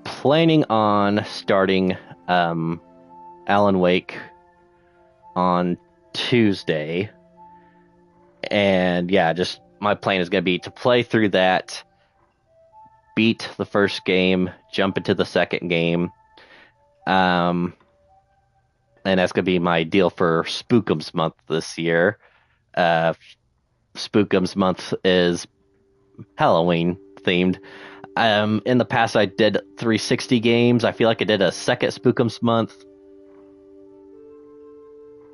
planning on starting Alan Wake on Tuesday. And just my plan is going to be to play through that, beat the first game, jump into the second game. And that's going to be my deal for Spookums month this year. Spookums month is Halloween themed. In the past I did 360 games. I feel like I did a second Spookums month.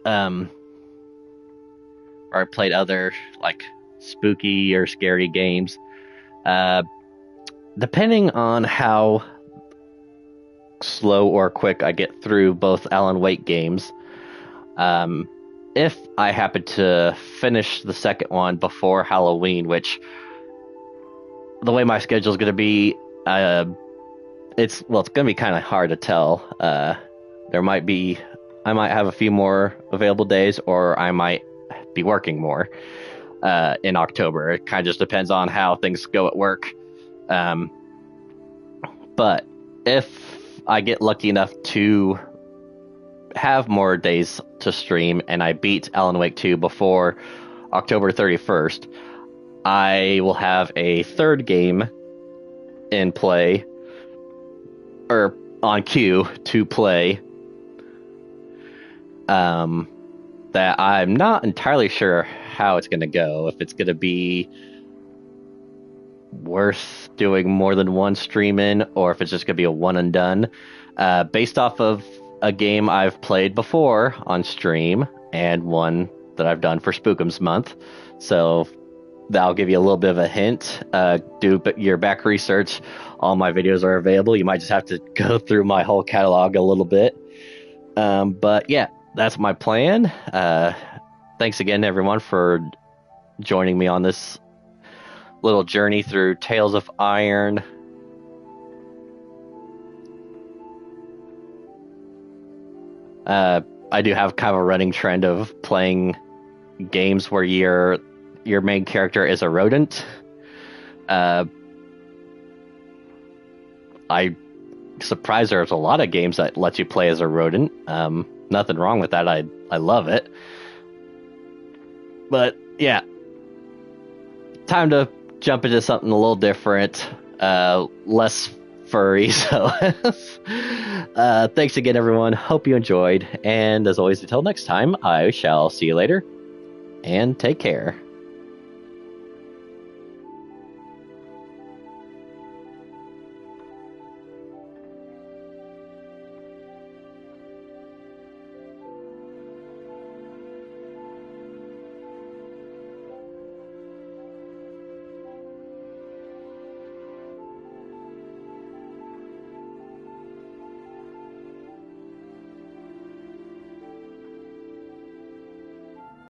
Or I played other like spooky or scary games. Depending on how slow or quick I get through both Alan Wake games, if I happen to finish the second one before Halloween, which the way my schedule is going to be, it's going to be kind of hard to tell. I might have a few more available days, or I might be working more. in October. It kind of just depends on how things go at work. Um, but if I get lucky enough to have more days to stream and I beat Alan Wake 2 before October 31st, I will have a third game in play, or on queue to play, that I'm not entirely sure how it's going to go. If it's going to be worth doing more than one stream in, or if it's just going to be a one and done. Based off of a game I've played before on stream and one that I've done for Spookums Month. So that'll give you a little bit of a hint. Do your back research. All my videos are available. You might just have to go through my whole catalog a little bit. But yeah, that's my plan. Thanks again, everyone, for joining me on this little journey through Tales of Iron. I do have kind of a running trend of playing games where your main character is a rodent. I'm surprised there's a lot of games that let you play as a rodent. Nothing wrong with that. I love it. But yeah, time to jump into something a little different, less furry. So thanks again, everyone. Hope you enjoyed. And as always, until next time, I shall see you later and take care.